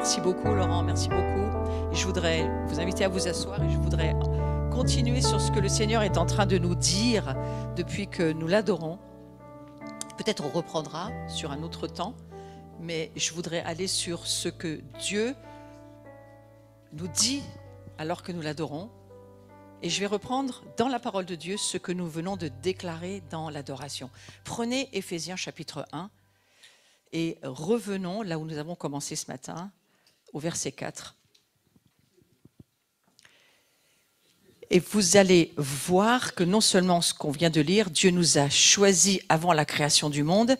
Merci beaucoup, Laurent, merci beaucoup. Et je voudrais vous inviter à vous asseoir et je voudrais continuer sur ce que le Seigneur est en train de nous dire depuis que nous l'adorons. Peut-être on reprendra sur un autre temps, mais je voudrais aller sur ce que Dieu nous dit alors que nous l'adorons. Et je vais reprendre dans la parole de Dieu ce que nous venons de déclarer dans l'adoration. Prenez Éphésiens chapitre 1 et revenons là où nous avons commencé ce matin, au verset 4. Et vous allez voir que non seulement ce qu'on vient de lire, Dieu nous a choisis avant la création du monde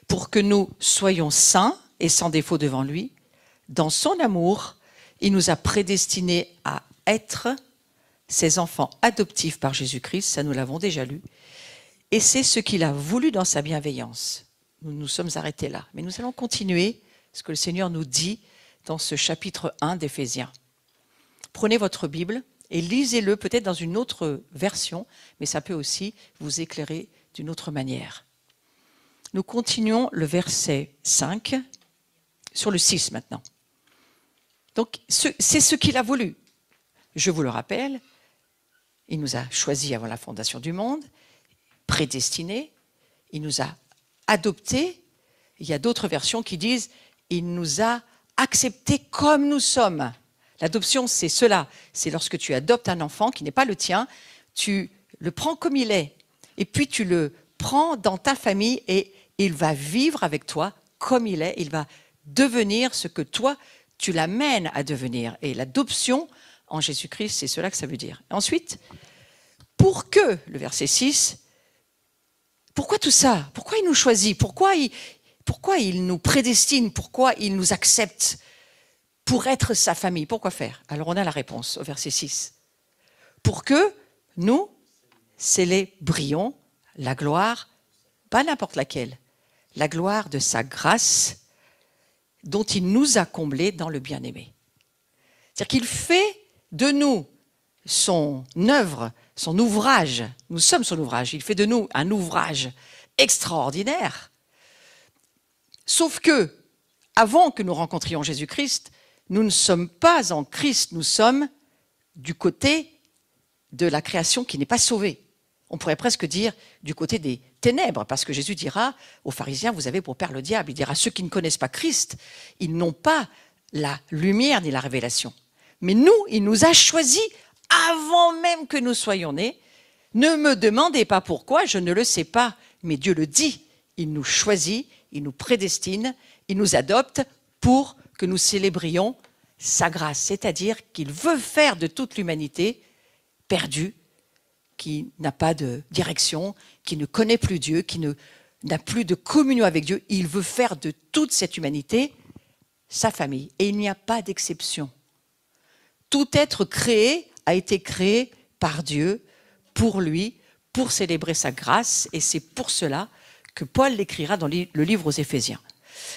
pour que nous soyons saints et sans défaut devant lui. Dans son amour, il nous a prédestinés à être ses enfants adoptifs par Jésus-Christ, ça nous l'avons déjà lu. Et c'est ce qu'il a voulu dans sa bienveillance. Nous nous sommes arrêtés là. Mais nous allons continuer ce que le Seigneur nous dit dans ce chapitre 1 d'Éphésiens. Prenez votre Bible et lisez-le peut-être dans une autre version, mais ça peut aussi vous éclairer d'une autre manière. Nous continuons le verset 5 sur le 6 maintenant. Donc, c'est ce qu'il a voulu. Je vous le rappelle, il nous a choisis avant la fondation du monde, prédestinés, il nous a adoptés. Il y a d'autres versions qui disent il nous a acceptés comme nous sommes. L'adoption, c'est cela. C'est lorsque tu adoptes un enfant qui n'est pas le tien, tu le prends comme il est. Et puis tu le prends dans ta famille et il va vivre avec toi comme il est. Il va devenir ce que toi, tu l'amènes à devenir. Et l'adoption en Jésus-Christ, c'est cela que ça veut dire. Ensuite, pour que, le verset 6, pourquoi tout ça? Pourquoi il nous choisit? Pourquoi il nous prédestine? Pourquoi il nous accepte pour être sa famille? Pourquoi faire? Alors on a la réponse au verset 6. Pour que nous célébrions la gloire, pas n'importe laquelle, la gloire de sa grâce dont il nous a comblés dans le bien-aimé. C'est-à-dire qu'il fait de nous son œuvre, son ouvrage. Nous sommes son ouvrage. Il fait de nous un ouvrage extraordinaire. Sauf que, avant que nous rencontrions Jésus-Christ, nous ne sommes pas en Christ, nous sommes du côté de la création qui n'est pas sauvée. On pourrait presque dire du côté des ténèbres, parce que Jésus dira aux pharisiens, vous avez pour père le diable. Il dira, ceux qui ne connaissent pas Christ, ils n'ont pas la lumière ni la révélation. Mais nous, il nous a choisis avant même que nous soyons nés. Ne me demandez pas pourquoi, je ne le sais pas, mais Dieu le dit. Il nous choisit, il nous prédestine, il nous adopte pour que nous célébrions sa grâce. C'est-à-dire qu'il veut faire de toute l'humanité perdue, qui n'a pas de direction, qui ne connaît plus Dieu, qui n'a plus de communion avec Dieu. Il veut faire de toute cette humanité sa famille. Et il n'y a pas d'exception. Tout être créé a été créé par Dieu, pour lui, pour célébrer sa grâce. Et c'est pour cela que Paul l'écrira dans le livre aux Éphésiens.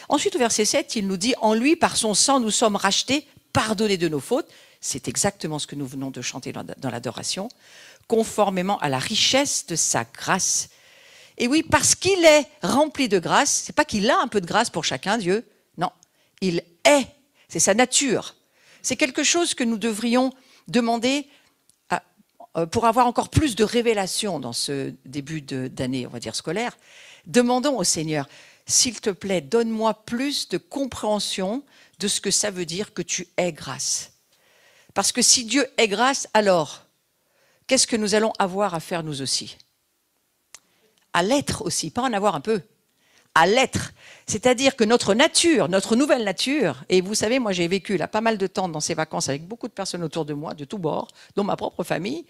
Ensuite, au verset 7, il nous dit « En lui, par son sang, nous sommes rachetés, pardonnés de nos fautes. » C'est exactement ce que nous venons de chanter dans l'adoration. « Conformément à la richesse de sa grâce. » Et oui, parce qu'il est rempli de grâce, c'est pas qu'il a un peu de grâce pour chacun, Dieu. Non, il est. C'est sa nature. C'est quelque chose que nous devrions demander pour avoir encore plus de révélation dans ce début d'année, on va dire scolaire. Demandons au Seigneur, s'il te plaît, donne-moi plus de compréhension de ce que ça veut dire que tu es grâce. Parce que si Dieu est grâce, alors, qu'est-ce que nous allons avoir à faire nous aussi? À l'être aussi, pas en avoir un peu. À l'être. C'est-à-dire que notre nature, notre nouvelle nature, et vous savez, moi j'ai vécu là pas mal de temps dans ces vacances avec beaucoup de personnes autour de moi, de tous bords, dont ma propre famille,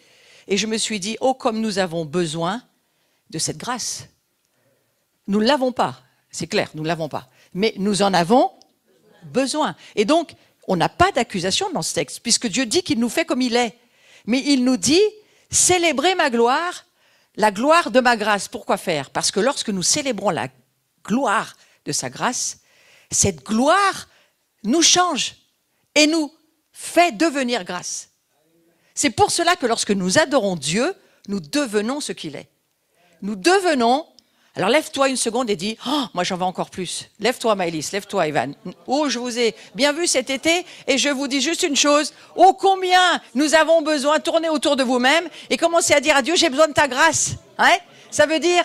et je me suis dit, oh comme nous avons besoin de cette grâce. Nous ne l'avons pas, c'est clair, nous ne l'avons pas, mais nous en avons besoin. Et donc, on n'a pas d'accusation dans ce texte, puisque Dieu dit qu'il nous fait comme il est. Mais il nous dit, célébrez ma gloire, la gloire de ma grâce. Pourquoi faire? Parce que lorsque nous célébrons la gloire de sa grâce, cette gloire nous change et nous fait devenir grâce. C'est pour cela que lorsque nous adorons Dieu, nous devenons ce qu'il est. Nous devenons Alors lève-toi une seconde et dis, oh, moi j'en veux encore plus. Lève-toi Maëlys, lève-toi Evan. Oh, je vous ai bien vu cet été et je vous dis juste une chose, oh combien nous avons besoin, tournez autour de vous-même et commencez à dire à Dieu, j'ai besoin de ta grâce. Hein? Ça veut dire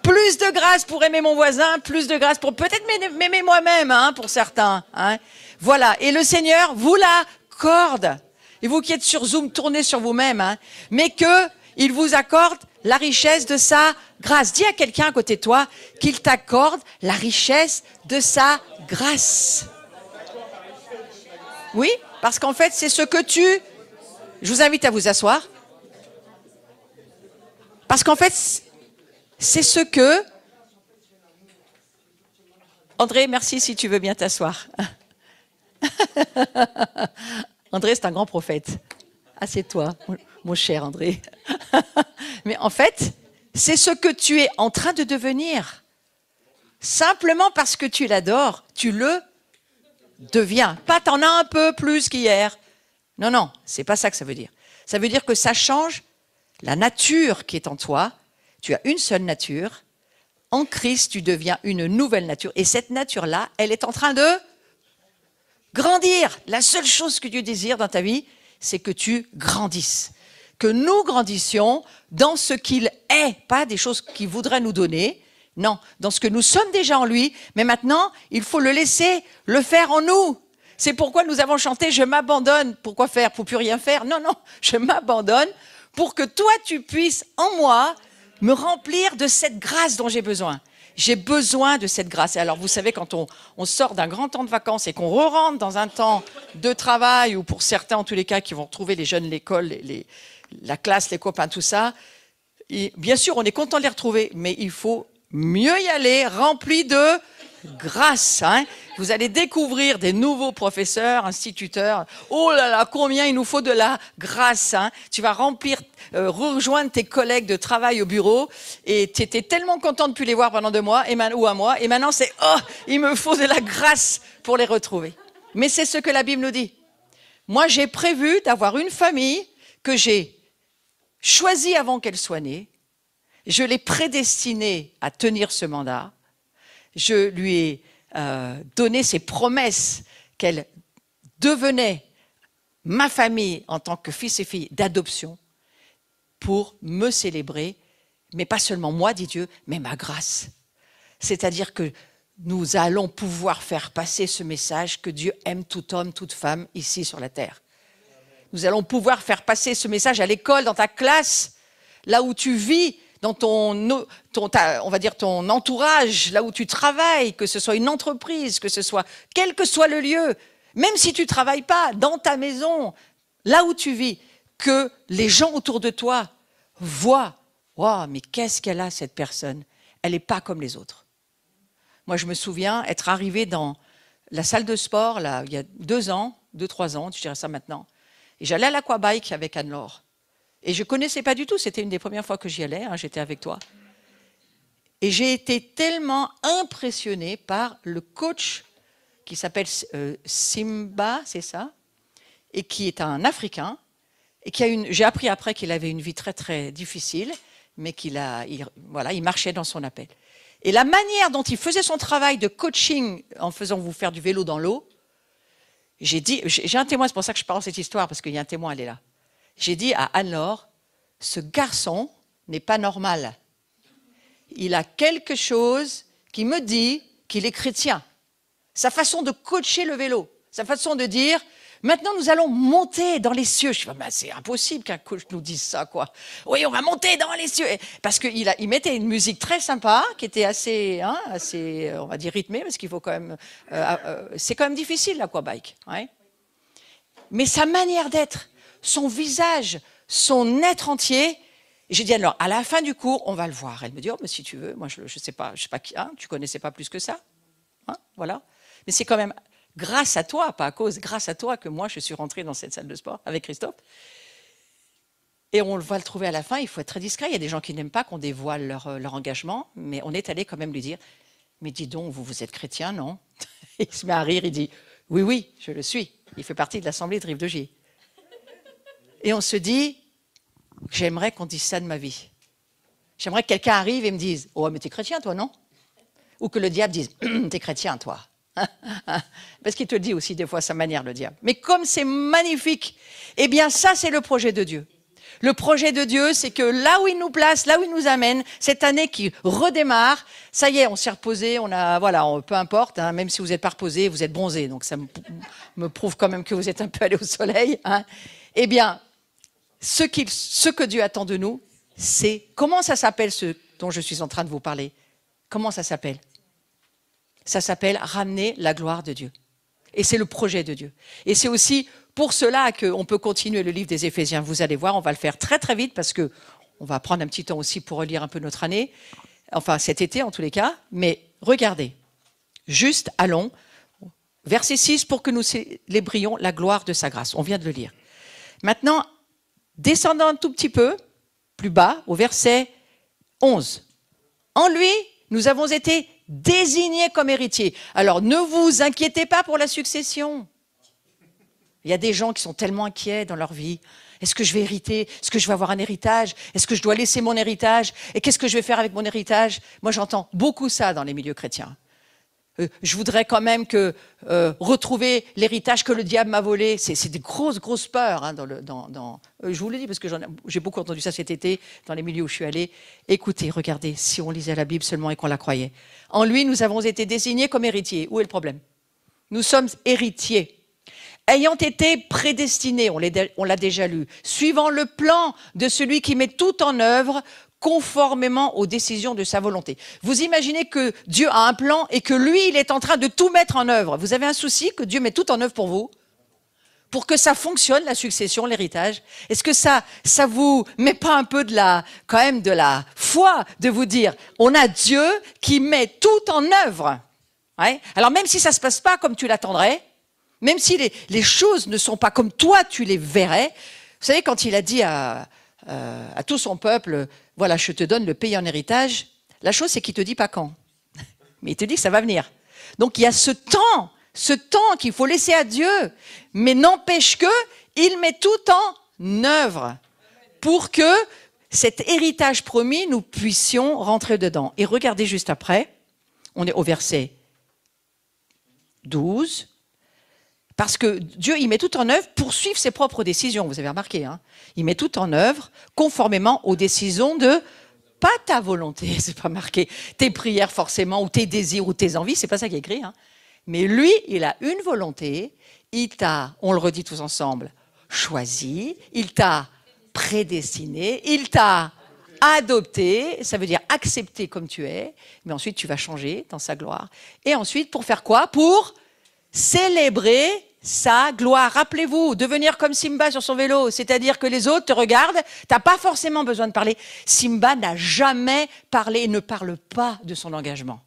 plus de grâce pour aimer mon voisin, plus de grâce pour peut-être m'aimer moi-même, hein, pour certains. Hein? Voilà, et le Seigneur vous l'accorde. Et vous qui êtes sur Zoom, tournez sur vous-même, hein, mais qu'il vous accorde la richesse de sa grâce. Dis à quelqu'un à côté de toi qu'il t'accorde la richesse de sa grâce. Oui, parce qu'en fait, c'est ce que tu... Je vous invite à vous asseoir. Parce qu'en fait, c'est ce que... André, merci si tu veux bien t'asseoir. André, c'est un grand prophète. Assieds-toi, mon cher André. Mais en fait, c'est ce que tu es en train de devenir. Simplement parce que tu l'adores, tu le deviens. Pas t'en as un peu plus qu'hier. Non, non, c'est pas ça que ça veut dire. Ça veut dire que ça change la nature qui est en toi. Tu as une seule nature. En Christ, tu deviens une nouvelle nature. Et cette nature-là, elle est en train de grandir. La seule chose que Dieu désire dans ta vie, c'est que tu grandisses. Que nous grandissions dans ce qu'il est, pas des choses qu'il voudrait nous donner, non, dans ce que nous sommes déjà en lui, mais maintenant, il faut le laisser le faire en nous. C'est pourquoi nous avons chanté « Je m'abandonne ». Pourquoi faire? Pour plus rien faire? Non, non, je m'abandonne pour que toi, tu puisses, en moi, me remplir de cette grâce dont j'ai besoin. J'ai besoin de cette grâce. Et alors, vous savez, quand on sort d'un grand temps de vacances et qu'on re-rentre dans un temps de travail, ou pour certains, en tous les cas, qui vont retrouver les jeunes, l'école, la classe, les copains, tout ça, et bien sûr, on est content de les retrouver, mais il faut mieux y aller, rempli de grâce. Hein. Vous allez découvrir des nouveaux professeurs, instituteurs. Oh là là, combien il nous faut de la grâce. Hein. Tu vas rejoindre tes collègues de travail au bureau et tu étais tellement content de ne plus les voir pendant 2 mois ou un mois. Et maintenant, c'est « Oh, il me faut de la grâce pour les retrouver. » Mais c'est ce que la Bible nous dit. Moi, j'ai prévu d'avoir une famille que j'ai choisie avant qu'elle soit née. Je l'ai prédestinée à tenir ce mandat. Je lui ai donné ses promesses qu'elle devenait ma famille en tant que fils et fille d'adoption pour me célébrer, mais pas seulement moi, dit Dieu, mais ma grâce. C'est-à-dire que nous allons pouvoir faire passer ce message que Dieu aime tout homme, toute femme ici sur la terre. Nous allons pouvoir faire passer ce message à l'école, dans ta classe, là où tu vis, dans on va dire ton entourage, là où tu travailles, que ce soit une entreprise, que ce soit, quel que soit le lieu, même si tu ne travailles pas, dans ta maison, là où tu vis, que les gens autour de toi voient, wow, mais qu'est-ce qu'elle a cette personne? Elle n'est pas comme les autres. Moi, je me souviens être arrivée dans la salle de sport, là, il y a 2 ans, 2-3 ans, je dirais ça maintenant, et j'allais à l'aquabike avec Anne-Laure. Et je ne connaissais pas du tout, c'était une des premières fois que j'y allais, hein, j'étais avec toi. Et j'ai été tellement impressionnée par le coach qui s'appelle Simba, c'est ça, et qui est un Africain, et j'ai appris après qu'il avait une vie très très difficile, mais il marchait dans son appel. Et la manière dont il faisait son travail de coaching en faisant vous faire du vélo dans l'eau, j'ai un témoin, c'est pour ça que je parle de cette histoire, parce qu'il y a un témoin, elle est là. J'ai dit à Anne-Laure, ce garçon n'est pas normal. Il a quelque chose qui me dit qu'il est chrétien. Sa façon de coacher le vélo, sa façon de dire, maintenant nous allons monter dans les cieux. Je dis, bah, c'est impossible qu'un coach nous dise ça, quoi. Oui, on va monter dans les cieux. Parce qu'il mettait une musique très sympa, qui était assez, on va dire, rythmée, parce qu'il faut quand même, c'est quand même difficile, l'aquabike. Ouais. Mais sa manière d'être, son visage, son être entier. J'ai dit alors, à la fin du cours, on va le voir. Elle me dit, oh, mais si tu veux, moi je sais pas qui, hein, tu connaissais pas plus que ça. Hein, voilà. Mais c'est quand même grâce à toi, pas à cause, grâce à toi que moi je suis rentrée dans cette salle de sport avec Christophe. Et on va le trouver à la fin, il faut être très discret. Il y a des gens qui n'aiment pas qu'on dévoile leur engagement, mais on est allé quand même lui dire, mais dis donc, vous êtes chrétien, non? Il se met à rire, il dit, oui, oui, je le suis. Il fait partie de l'assemblée de Rive-de-Gier. Et on se dit, j'aimerais qu'on dise ça de ma vie. J'aimerais que quelqu'un arrive et me dise « Oh, mais t'es chrétien, toi, non ?» Ou que le diable dise « T'es chrétien, toi. » Parce qu'il te le dit aussi des fois à sa manière, le diable. Mais comme c'est magnifique, eh bien ça, c'est le projet de Dieu. Le projet de Dieu, c'est que là où il nous place, là où il nous amène, cette année qui redémarre, ça y est, on s'est reposé, peu importe, hein, même si vous n'êtes pas reposé, vous êtes bronzé, donc ça me prouve quand même que vous êtes un peu allé au soleil. Hein. Eh bien, ce que Dieu attend de nous, c'est, comment ça s'appelle ce dont je suis en train de vous parler? Comment ça s'appelle? Ça s'appelle ramener la gloire de Dieu. Et c'est le projet de Dieu. Et c'est aussi pour cela qu'on peut continuer le livre des Éphésiens. Vous allez voir, on va le faire très très vite parce qu'on va prendre un petit temps aussi pour relire un peu notre année. Enfin, cet été en tous les cas. Mais regardez, juste allons, verset 6, pour que nous célébrions la gloire de sa grâce. On vient de le lire. Maintenant, descendons un tout petit peu, plus bas, au verset 11. En lui, nous avons été désignés comme héritiers. Alors, ne vous inquiétez pas pour la succession. Il y a des gens qui sont tellement inquiets dans leur vie. Est-ce que je vais hériter? Est-ce que je vais avoir un héritage? Est-ce que je dois laisser mon héritage? Et qu'est-ce que je vais faire avec mon héritage? Moi, j'entends beaucoup ça dans les milieux chrétiens. Je voudrais quand même retrouver l'héritage que le diable m'a volé. C'est des grosses peurs. Hein, je vous le dis parce que j'ai beaucoup entendu ça cet été dans les milieux où je suis allée. Écoutez, regardez, si on lisait la Bible seulement et qu'on la croyait. En lui, nous avons été désignés comme héritiers. Où est le problème? Nous sommes héritiers. Ayant été prédestinés, on l'a déjà lu, suivant le plan de celui qui met tout en œuvre conformément aux décisions de sa volonté. Vous imaginez que Dieu a un plan et que lui, il est en train de tout mettre en œuvre. Vous avez un souci que Dieu met tout en œuvre pour vous? Pour que ça fonctionne, la succession, l'héritage? Est-ce que ça vous met pas un peu quand même de la foi de vous dire, on a Dieu qui met tout en œuvre? Ouais. Alors même si ça se passe pas comme tu l'attendrais, même si les choses ne sont pas comme toi tu les verrais, vous savez, quand il a dit à tout son peuple, voilà, je te donne le pays en héritage, la chose c'est qu'il ne te dit pas quand, mais il te dit que ça va venir. Donc il y a ce temps qu'il faut laisser à Dieu, mais n'empêche qu'il met tout en œuvre pour que cet héritage promis, nous puissions rentrer dedans. Et regardez juste après, on est au verset 12, parce que Dieu, il met tout en œuvre pour suivre ses propres décisions. Vous avez remarqué, hein? Il met tout en œuvre conformément aux décisions de, pas ta volonté, c'est pas marqué, tes prières forcément, ou tes désirs, ou tes envies, c'est pas ça qui est écrit. Hein? Mais lui, il a une volonté, il t'a, on le redit tous ensemble, choisi, il t'a prédestiné, il t'a adopté, ça veut dire accepté comme tu es, mais ensuite tu vas changer dans sa gloire. Et ensuite, pour faire quoi? Pour célébrer sa gloire. Rappelez-vous, devenir comme Simba sur son vélo, c'est-à-dire que les autres te regardent, tu n'as pas forcément besoin de parler. Simba n'a jamais parlé et ne parle pas de son engagement.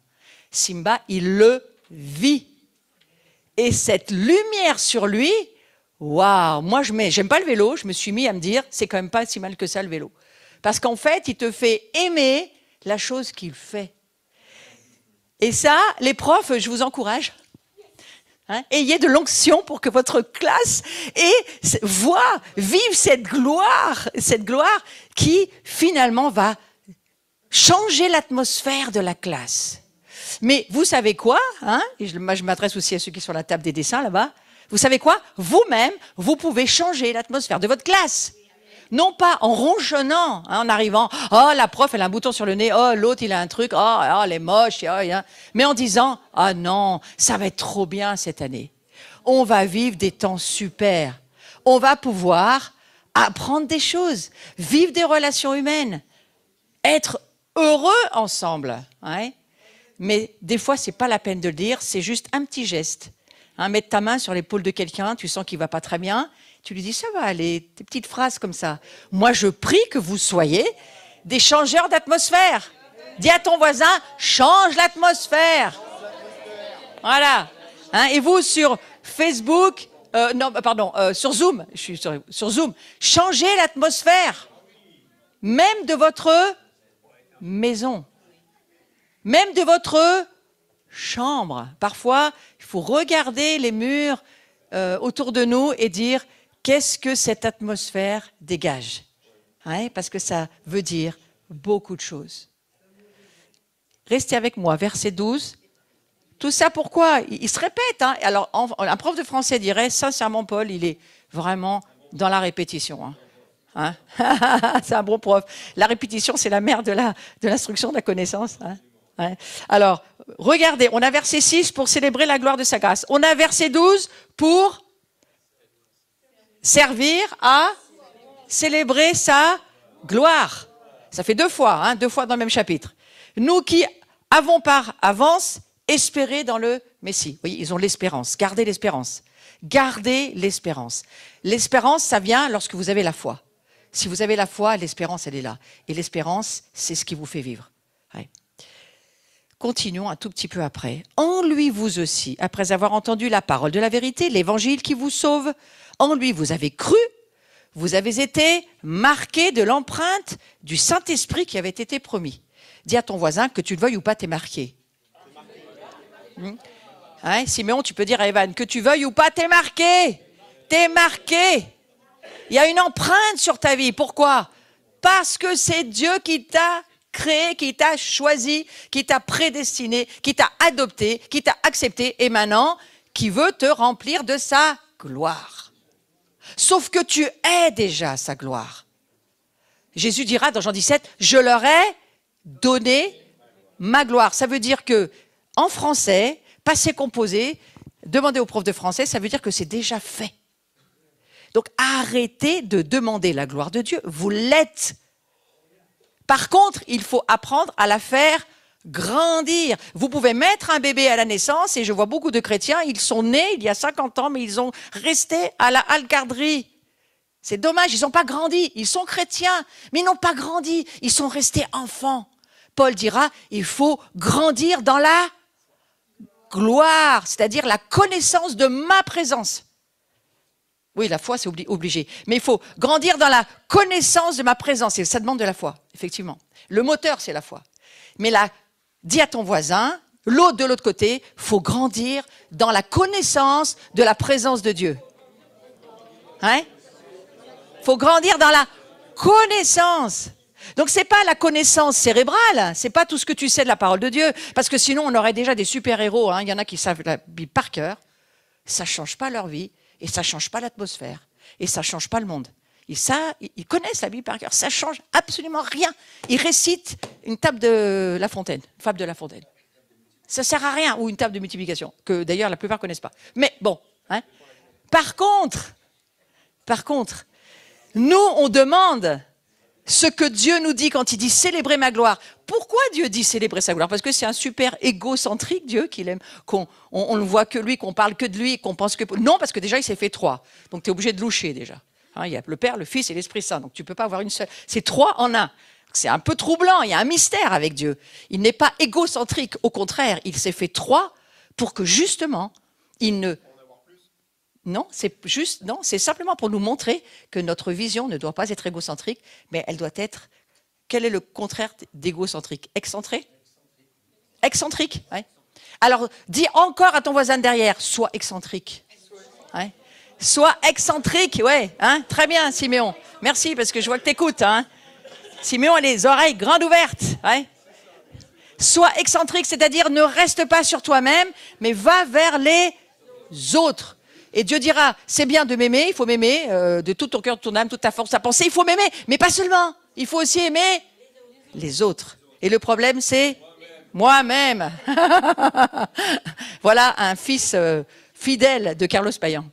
Simba, il le vit. Et cette lumière sur lui, waouh, moi j'aime pas le vélo, je me suis mis à me dire, c'est quand même pas si mal que ça le vélo. Parce qu'en fait, il te fait aimer la chose qu'il fait. Et ça, les profs, je vous encourage. Hein, ayez de l'onction pour que votre classe vive cette gloire qui finalement va changer l'atmosphère de la classe. Mais vous savez quoi, hein, et je m'adresse aussi à ceux qui sont à la table des dessins là-bas, vous savez quoi? Vous-même, vous pouvez changer l'atmosphère de votre classe. Non pas en ronchonnant, hein, en arrivant, oh la prof elle a un bouton sur le nez, oh l'autre il a un truc, oh elle est moche, mais en disant, ah non, ça va être trop bien cette année. On va vivre des temps super. On va pouvoir apprendre des choses, vivre des relations humaines, être heureux ensemble. Hein. Mais des fois c'est pas la peine de le dire, c'est juste un petit geste. Hein, mettre ta main sur l'épaule de quelqu'un, tu sens qu'il va pas très bien. Tu lui dis, ça va aller, des petites phrases comme ça. Moi, je prie que vous soyez des changeurs d'atmosphère. Dis à ton voisin, change l'atmosphère. Voilà. Hein, et vous, sur Facebook, sur Zoom, je suis sur Zoom, changez l'atmosphère. Même de votre maison. Même de votre chambre. Parfois, il faut regarder les murs autour de nous et dire, qu'est-ce que cette atmosphère dégage? Hein, parce que ça veut dire beaucoup de choses. Restez avec moi, verset 12. Tout ça, pourquoi? Il se répète. Hein. Alors, un prof de français dirait, sincèrement, Paul, il est vraiment dans la répétition. Hein. C'est un bon prof. La répétition, c'est la mère de l'instruction, de la connaissance. Hein. Ouais. Alors, regardez, on a verset 6 pour célébrer la gloire de sa grâce. On a verset 12 pour servir à célébrer sa gloire. Ça fait 2 fois, hein, 2 fois dans le même chapitre. Nous qui avons par avance espéré dans le Messie. Oui, ils ont l'espérance. Gardez l'espérance. Gardez l'espérance. L'espérance, ça vient lorsque vous avez la foi. Si vous avez la foi, l'espérance, elle est là. Et l'espérance, c'est ce qui vous fait vivre. Ouais. Continuons un tout petit peu après. En lui, vous aussi, après avoir entendu la parole de la vérité, l'évangile qui vous sauve, en lui, vous avez cru, vous avez été marqués de l'empreinte du Saint-Esprit qui avait été promis. Dis à ton voisin que tu le veuilles ou pas, t'es marqué. Hein, Siméon, tu peux dire à Evan, que tu veuilles ou pas, t'es marqué. T'es marqué. Il y a une empreinte sur ta vie. Pourquoi? Parce que c'est Dieu qui t'a créé, qui t'a choisi, qui t'a prédestiné, qui t'a adopté, qui t'a accepté et maintenant, qui veut te remplir de sa gloire. Sauf que tu es déjà sa gloire. Jésus dira dans Jean 17, je leur ai donné ma gloire. Ça veut dire que, en français, passé composé, demandez au prof de français, ça veut dire que c'est déjà fait. Donc arrêtez de demander la gloire de Dieu, vous l'êtes. Par contre, il faut apprendre à la faire grandir. Vous pouvez mettre un bébé à la naissance, et je vois beaucoup de chrétiens, ils sont nés il y a 50 ans, mais ils ont resté à la halgarderie. C'est dommage, ils n'ont pas grandi. Ils sont chrétiens, mais ils n'ont pas grandi. Ils sont restés enfants. Paul dira, il faut grandir dans la gloire, c'est-à-dire la connaissance de ma présence. Oui, la foi, c'est obligé. Mais il faut grandir dans la connaissance de ma présence. Et ça demande de la foi, effectivement. Le moteur, c'est la foi. Mais là, dis à ton voisin, l'autre de l'autre côté, il faut grandir dans la connaissance de la présence de Dieu. Hein? Il faut grandir dans la connaissance. Donc, ce n'est pas la connaissance cérébrale, ce n'est pas tout ce que tu sais de la parole de Dieu, parce que sinon, on aurait déjà des super-héros. Hein. Il y en a qui savent la Bible par cœur. Ça ne change pas leur vie. Et ça ne change pas l'atmosphère. Et ça ne change pas le monde. Et ça, ils connaissent la Bible par cœur. Ça ne change absolument rien. Ils récitent une table de La Fontaine, une fable de La Fontaine. Ça ne sert à rien. Ou une table de multiplication, que d'ailleurs la plupart ne connaissent pas. Mais bon. Hein. Par contre, nous, on demande ce que Dieu nous dit quand il dit « célébrer ma gloire ». Pourquoi Dieu dit « célébrer sa gloire » ? Parce que c'est un super égocentrique, Dieu, qu'il aime, qu'on ne voit que lui, qu'on parle que de lui, qu'on pense que... Non, parce que déjà, il s'est fait 3. Donc, tu es obligé de loucher, déjà. Hein, il y a le Père, le Fils et l'Esprit Saint. Donc, tu ne peux pas avoir une seule... C'est 3 en 1. C'est un peu troublant. Il y a un mystère avec Dieu. Il n'est pas égocentrique. Au contraire, il s'est fait 3 pour que, justement, il ne... Non, c'est simplement pour nous montrer que notre vision ne doit pas être égocentrique, mais elle doit être... Quel est le contraire d'égocentrique? Excentré? Excentrique, oui. Alors, dis encore à ton voisin derrière, sois excentrique. Ouais. Sois excentrique, ouais. Hein? Très bien, Siméon. Merci, parce que je vois que tu écoutes. Hein? Siméon a les oreilles grandes ouvertes. Ouais. Sois excentrique, c'est-à-dire ne reste pas sur toi-même, mais va vers les autres. Et Dieu dira, c'est bien de m'aimer, il faut m'aimer de tout ton cœur, de ton âme, toute ta force, ta pensée, il faut m'aimer, mais pas seulement. Il faut aussi aimer les autres. Et le problème, c'est moi-même. Voilà un fils fidèle de Carlos Payan.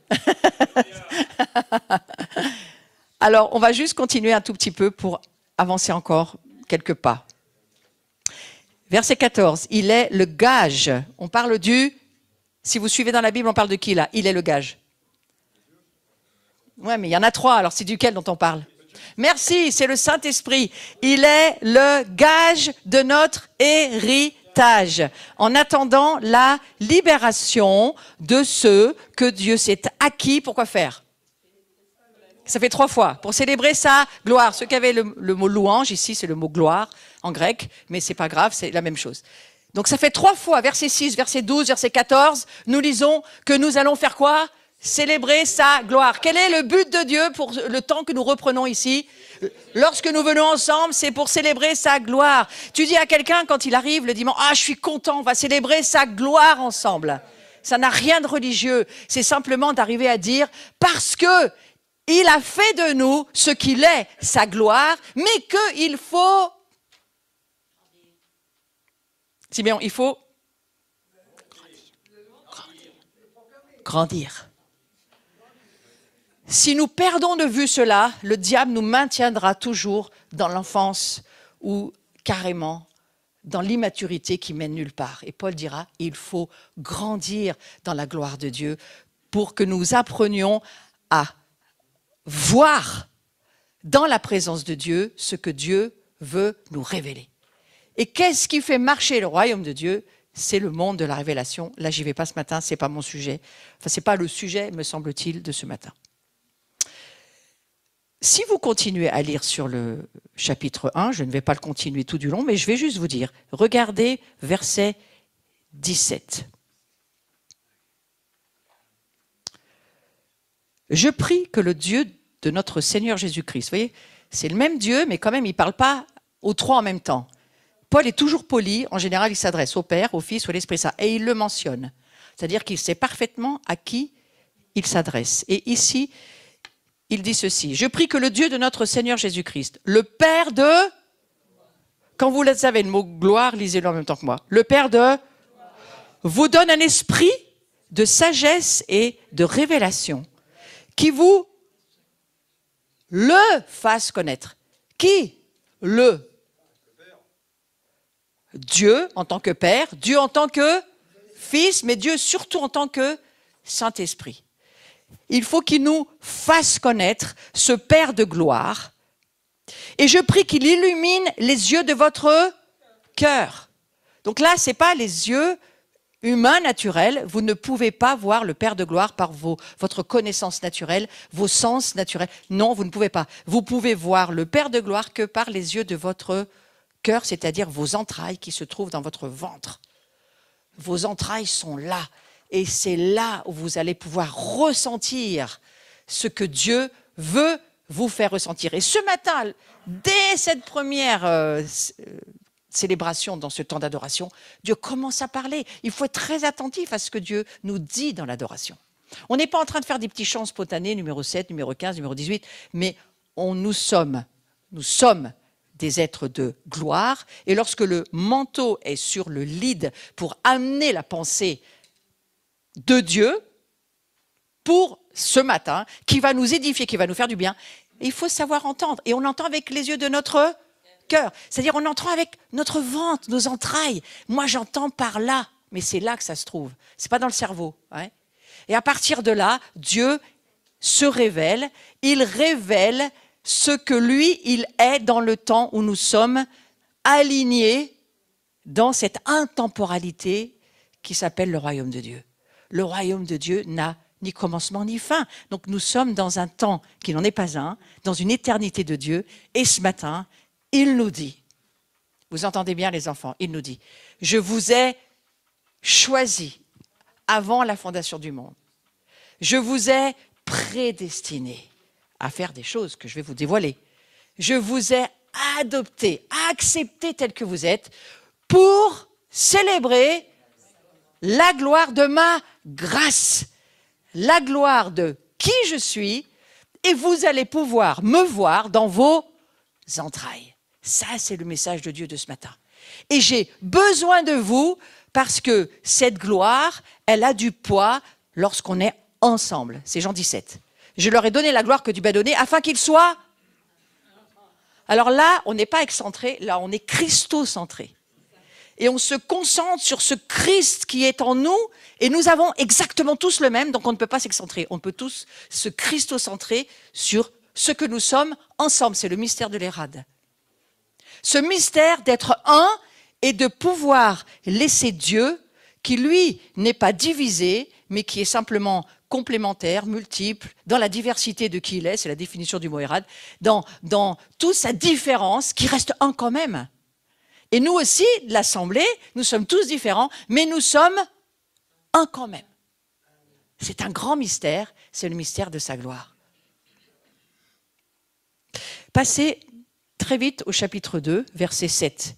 Alors, on va juste continuer un tout petit peu pour avancer encore quelques pas. Verset 14, il est le gage. On parle du... Si vous suivez dans la Bible, on parle de qui là? Il est le gage. Ouais, mais il y en a 3, alors c'est duquel dont on parle? Merci, c'est le Saint-Esprit. Il est le gage de notre héritage, en attendant la libération de ceux que Dieu s'est acquis. Pourquoi faire? Ça fait 3 fois. Pour célébrer sa gloire. Ceux qui avaient le mot louange, ici c'est le mot gloire en grec, mais c'est pas grave, c'est la même chose. Donc ça fait 3 fois, verset 6, verset 12, verset 14, nous lisons que nous allons faire quoi? Célébrer sa gloire. Quel est le but de Dieu pour le temps que nous reprenons ici? Lorsque nous venons ensemble, c'est pour célébrer sa gloire. Tu dis à quelqu'un quand il arrive le dimanche, ah, je suis content, on va célébrer sa gloire ensemble. Ça n'a rien de religieux. C'est simplement d'arriver à dire, parce que il a fait de nous ce qu'il est, sa gloire, mais qu'il faut... C'est bien, il faut grandir. Si nous perdons de vue cela, le diable nous maintiendra toujours dans l'enfance ou carrément dans l'immaturité qui mène nulle part. Et Paul dira, il faut grandir dans la gloire de Dieu pour que nous apprenions à voir dans la présence de Dieu ce que Dieu veut nous révéler. Et qu'est-ce qui fait marcher le royaume de Dieu? C'est le monde de la révélation. Là, j'y vais pas ce matin, c'est pas mon sujet. Enfin, c'est pas le sujet, me semble-t-il, de ce matin. Si vous continuez à lire sur le chapitre 1, je ne vais pas le continuer tout du long, mais je vais juste vous dire, regardez verset 17. Je prie que le Dieu de notre Seigneur Jésus-Christ, vous voyez, c'est le même Dieu, mais quand même, il ne parle pas aux trois en même temps. Paul est toujours poli, en général, il s'adresse au Père, au Fils ou à l'Esprit Saint, et il le mentionne. C'est-à-dire qu'il sait parfaitement à qui il s'adresse. Et ici, il dit ceci, je prie que le Dieu de notre Seigneur Jésus-Christ, le Père de... Quand vous savez le mot gloire, lisez-le en même temps que moi. Le Père de... vous donne un esprit de sagesse et de révélation qui vous le fasse connaître. Qui? Le Dieu en tant que Père, Dieu en tant que Fils, mais Dieu surtout en tant que Saint-Esprit. Il faut qu'il nous fasse connaître ce Père de gloire. Et je prie qu'il illumine les yeux de votre cœur. Donc là, ce n'est pas les yeux humains naturels. Vous ne pouvez pas voir le Père de gloire par votre connaissance naturelle, vos sens naturels. Non, vous ne pouvez pas. Vous pouvez voir le Père de gloire que par les yeux de votre cœur, c'est-à-dire vos entrailles qui se trouvent dans votre ventre. Vos entrailles sont là. Et c'est là où vous allez pouvoir ressentir ce que Dieu veut vous faire ressentir. Et ce matin, dès cette première célébration dans ce temps d'adoration, Dieu commence à parler. Il faut être très attentif à ce que Dieu nous dit dans l'adoration. On n'est pas en train de faire des petits chants spontanés, numéro 7, numéro 15, numéro 18, mais nous sommes des êtres de gloire. Et lorsque le manteau est sur le lead pour amener la pensée de Dieu pour ce matin, qui va nous édifier, qui va nous faire du bien, il faut savoir entendre. Et on entend avec les yeux de notre cœur. C'est-à-dire on entend avec notre ventre, nos entrailles. Moi, j'entends par là, mais c'est là que ça se trouve. C'est pas dans le cerveau. Hein. Et à partir de là, Dieu se révèle. Il révèle ce que lui, il est dans le temps où nous sommes alignés dans cette intemporalité qui s'appelle le royaume de Dieu. Le royaume de Dieu n'a ni commencement ni fin. Donc nous sommes dans un temps qui n'en est pas un, dans une éternité de Dieu. Et ce matin, il nous dit, vous entendez bien les enfants, il nous dit, je vous ai choisis avant la fondation du monde. Je vous ai prédestinés à faire des choses que je vais vous dévoiler. Je vous ai adoptés, acceptés tels que vous êtes pour célébrer la gloire de ma grâce, la gloire de qui je suis, et vous allez pouvoir me voir dans vos entrailles. Ça, c'est le message de Dieu de ce matin. Et j'ai besoin de vous parce que cette gloire, elle a du poids lorsqu'on est ensemble. C'est Jean 17. Je leur ai donné la gloire que Dieu m'a donnée afin qu'ils soient... Alors là, on n'est pas excentré, là, on est christocentré. Et on se concentre sur ce Christ qui est en nous, et nous avons exactement tous le même, donc on ne peut pas s'excentrer. On peut tous se christocentrer sur ce que nous sommes ensemble. C'est le mystère de l'Érade. Ce mystère d'être un et de pouvoir laisser Dieu, qui lui n'est pas divisé, mais qui est simplement complémentaire, multiple, dans la diversité de qui il est, c'est la définition du mot Érade, dans toute sa différence, qui reste un quand même. Et nous aussi, l'Assemblée, nous sommes tous différents, mais nous sommes un quand même. C'est un grand mystère, c'est le mystère de sa gloire. Passez très vite au chapitre 2, verset 7.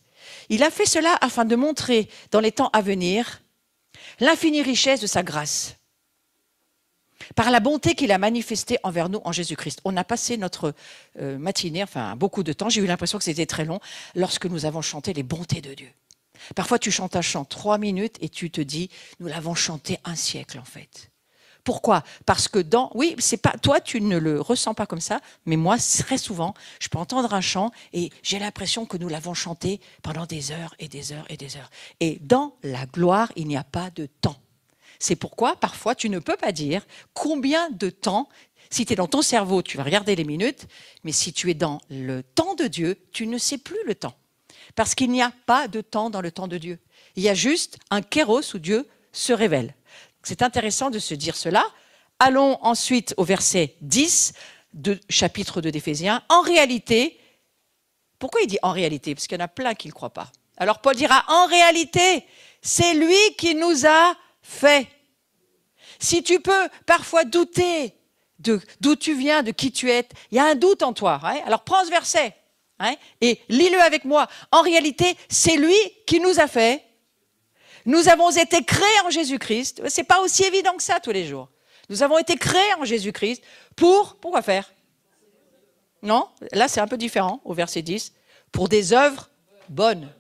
Il a fait cela afin de montrer dans les temps à venir l'infinie richesse de sa grâce, par la bonté qu'il a manifestée envers nous en Jésus-Christ. On a passé notre matinée, enfin beaucoup de temps, j'ai eu l'impression que c'était très long, lorsque nous avons chanté les bontés de Dieu. Parfois tu chantes un chant 3 minutes et tu te dis, nous l'avons chanté un siècle en fait. Pourquoi? Parce que oui, c'est pas, toi tu ne le ressens pas comme ça, mais moi très souvent, je peux entendre un chant et j'ai l'impression que nous l'avons chanté pendant des heures et des heures et des heures. Et dans la gloire, il n'y a pas de temps. C'est pourquoi parfois tu ne peux pas dire combien de temps, si tu es dans ton cerveau, tu vas regarder les minutes, mais si tu es dans le temps de Dieu, tu ne sais plus le temps. Parce qu'il n'y a pas de temps dans le temps de Dieu. Il y a juste un kéros où Dieu se révèle. C'est intéressant de se dire cela. Allons ensuite au verset 10 du chapitre 2 d'Éphésiens. En réalité, pourquoi il dit en réalité? Parce qu'il y en a plein qui ne le croient pas. Alors Paul dira, en réalité, c'est lui qui nous a fait. Si tu peux parfois douter d'où tu viens, de qui tu es, il y a un doute en toi. Hein? Alors prends ce verset et lis-le avec moi. En réalité, c'est lui qui nous a fait. Nous avons été créés en Jésus-Christ. Ce n'est pas aussi évident que ça tous les jours. Nous avons été créés en Jésus-Christ pourquoi faire? Non, là c'est un peu différent au verset 10. Pour des œuvres bonnes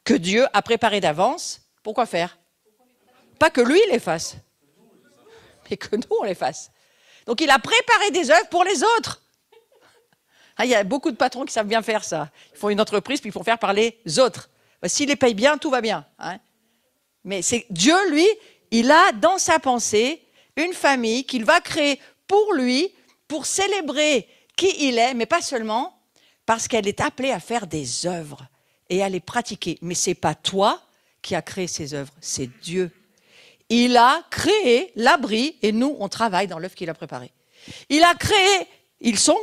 que Dieu a préparées d'avance. Pourquoi faire? Pas que lui les fasse, mais que nous on les fasse. Donc il a préparé des œuvres pour les autres. Il y a beaucoup de patrons qui savent bien faire ça. Ils font une entreprise puis ils font faire par les autres. S'ils les payent bien, tout va bien. Mais c'est Dieu, lui, il a dans sa pensée une famille qu'il va créer pour lui, pour célébrer qui il est, mais pas seulement, parce qu'elle est appelée à faire des œuvres et à les pratiquer. Mais ce n'est pas toi qui as créé ces œuvres, c'est Dieu. Il a créé l'abri et nous, on travaille dans l'œuvre qu'il a préparée. Il a créé,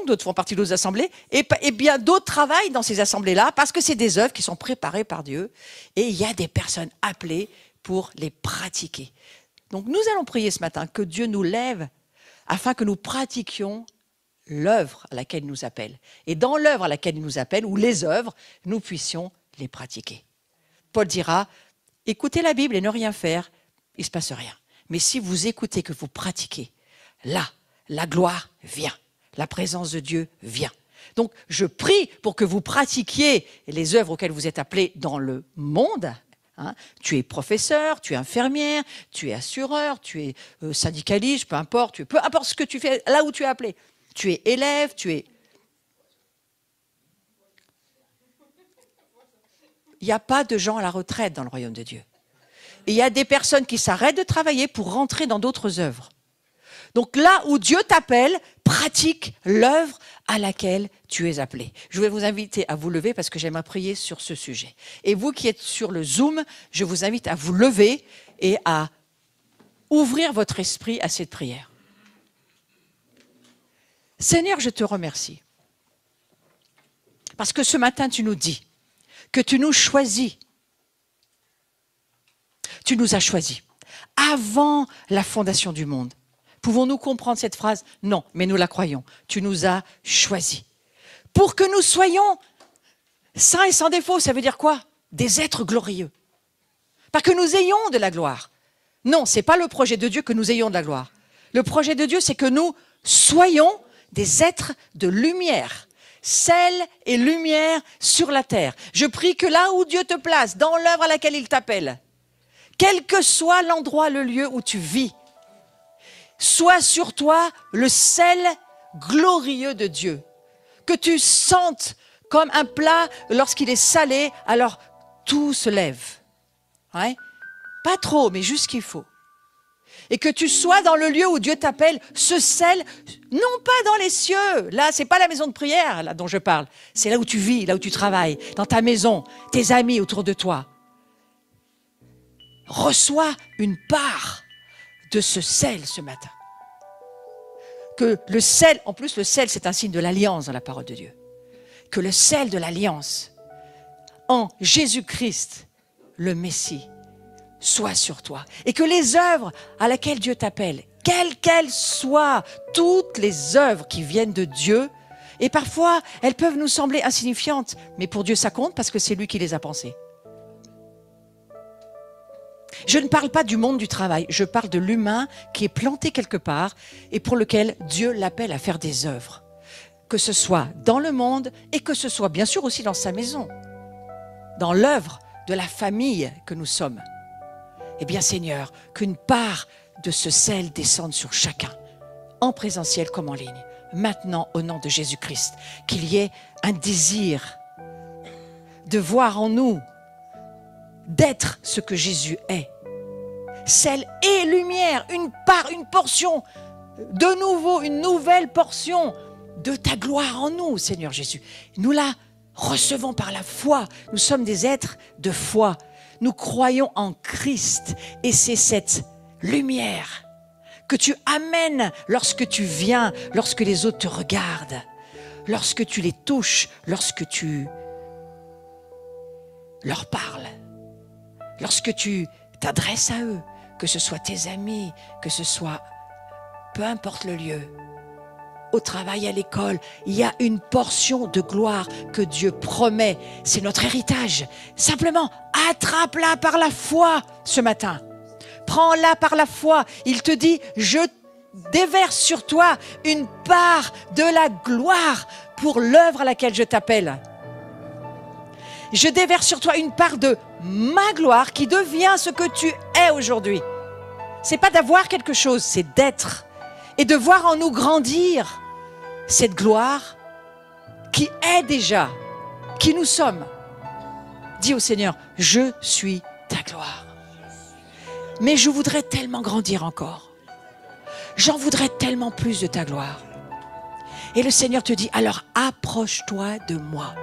d'autres font partie de nos assemblées, et bien d'autres travaillent dans ces assemblées-là parce que c'est des œuvres qui sont préparées par Dieu et il y a des personnes appelées pour les pratiquer. Donc nous allons prier ce matin que Dieu nous lève afin que nous pratiquions l'œuvre à laquelle il nous appelle. Et dans l'œuvre à laquelle il nous appelle, ou les œuvres, nous puissions les pratiquer. Paul dira, écoutez la Bible et ne rien faire, il ne se passe rien. Mais si vous écoutez, que vous pratiquez, là, la gloire vient. La présence de Dieu vient. Donc je prie pour que vous pratiquiez les œuvres auxquelles vous êtes appelés dans le monde. Tu es professeur, tu es infirmière, tu es assureur, tu es syndicaliste, peu importe ce que tu fais, là où tu es appelé. Tu es élève, Il n'y a pas de gens à la retraite dans le royaume de Dieu. Et il y a des personnes qui s'arrêtent de travailler pour rentrer dans d'autres œuvres. Donc là où Dieu t'appelle, pratique l'œuvre à laquelle tu es appelé. Je vais vous inviter à vous lever parce que j'aimerais prier sur ce sujet. Et vous qui êtes sur le Zoom, je vous invite à vous lever et à ouvrir votre esprit à cette prière. Seigneur, je te remercie. Parce que ce matin, tu nous dis que tu nous choisis. Tu nous as choisis avant la fondation du monde. Pouvons-nous comprendre cette phrase? Non, mais nous la croyons. Tu nous as choisis. Pour que nous soyons saints et sans défaut, ça veut dire quoi? Des êtres glorieux. Pas que nous ayons de la gloire. Non, ce n'est pas le projet de Dieu que nous ayons de la gloire. Le projet de Dieu, c'est que nous soyons des êtres de lumière. Sel et lumière sur la terre. Je prie que là où Dieu te place, dans l'œuvre à laquelle il t'appelle, quel que soit l'endroit, le lieu où tu vis, soit sur toi le sel glorieux de Dieu. Que tu sentes comme un plat, lorsqu'il est salé, alors tout se lève. Pas trop, mais juste ce qu'il faut. Et que tu sois dans le lieu où Dieu t'appelle, ce sel, non pas dans les cieux. Là, c'est pas la maison de prière là, dont je parle. C'est là où tu vis, là où tu travailles, dans ta maison, tes amis autour de toi. Reçois une part de ce sel ce matin. Que le sel, en plus le sel c'est un signe de l'alliance dans la parole de Dieu. Que le sel de l'alliance en Jésus-Christ, le Messie, soit sur toi. Et que les œuvres à laquelle Dieu t'appelle, quelles qu'elles soient, toutes les œuvres qui viennent de Dieu, et parfois, elles peuvent nous sembler insignifiantes, mais pour Dieu, ça compte parce que c'est lui qui les a pensées. Je ne parle pas du monde du travail, je parle de l'humain qui est planté quelque part et pour lequel Dieu l'appelle à faire des œuvres. Que ce soit dans le monde et que ce soit bien sûr aussi dans sa maison, dans l'œuvre de la famille que nous sommes. Eh bien Seigneur, qu'une part de ce sel descende sur chacun, en présentiel comme en ligne. Maintenant, au nom de Jésus-Christ, qu'il y ait un désir de voir en nous, d'être ce que Jésus est. Sel et lumière, une part, une portion, de nouveau, une nouvelle portion de ta gloire en nous, Seigneur Jésus. Nous la recevons par la foi. Nous sommes des êtres de foi. Nous croyons en Christ et c'est cette lumière que tu amènes lorsque tu viens, lorsque les autres te regardent, lorsque tu les touches, lorsque tu leur parles, lorsque tu t'adresses à eux, que ce soit tes amis, que ce soit peu importe le lieu, au travail, à l'école, il y a une portion de gloire que Dieu promet. C'est notre héritage. Simplement, attrape-la par la foi ce matin. Prends-la par la foi. Il te dit, je déverse sur toi une part de la gloire pour l'œuvre à laquelle je t'appelle. Je déverse sur toi une part de ma gloire qui devient ce que tu es aujourd'hui. C'est pas d'avoir quelque chose, c'est d'être. Et de voir en nous grandir cette gloire qui est déjà, qui nous sommes. Dis au Seigneur, je suis ta gloire. Mais je voudrais tellement grandir encore. J'en voudrais tellement plus de ta gloire. Et le Seigneur te dit, alors approche-toi de moi.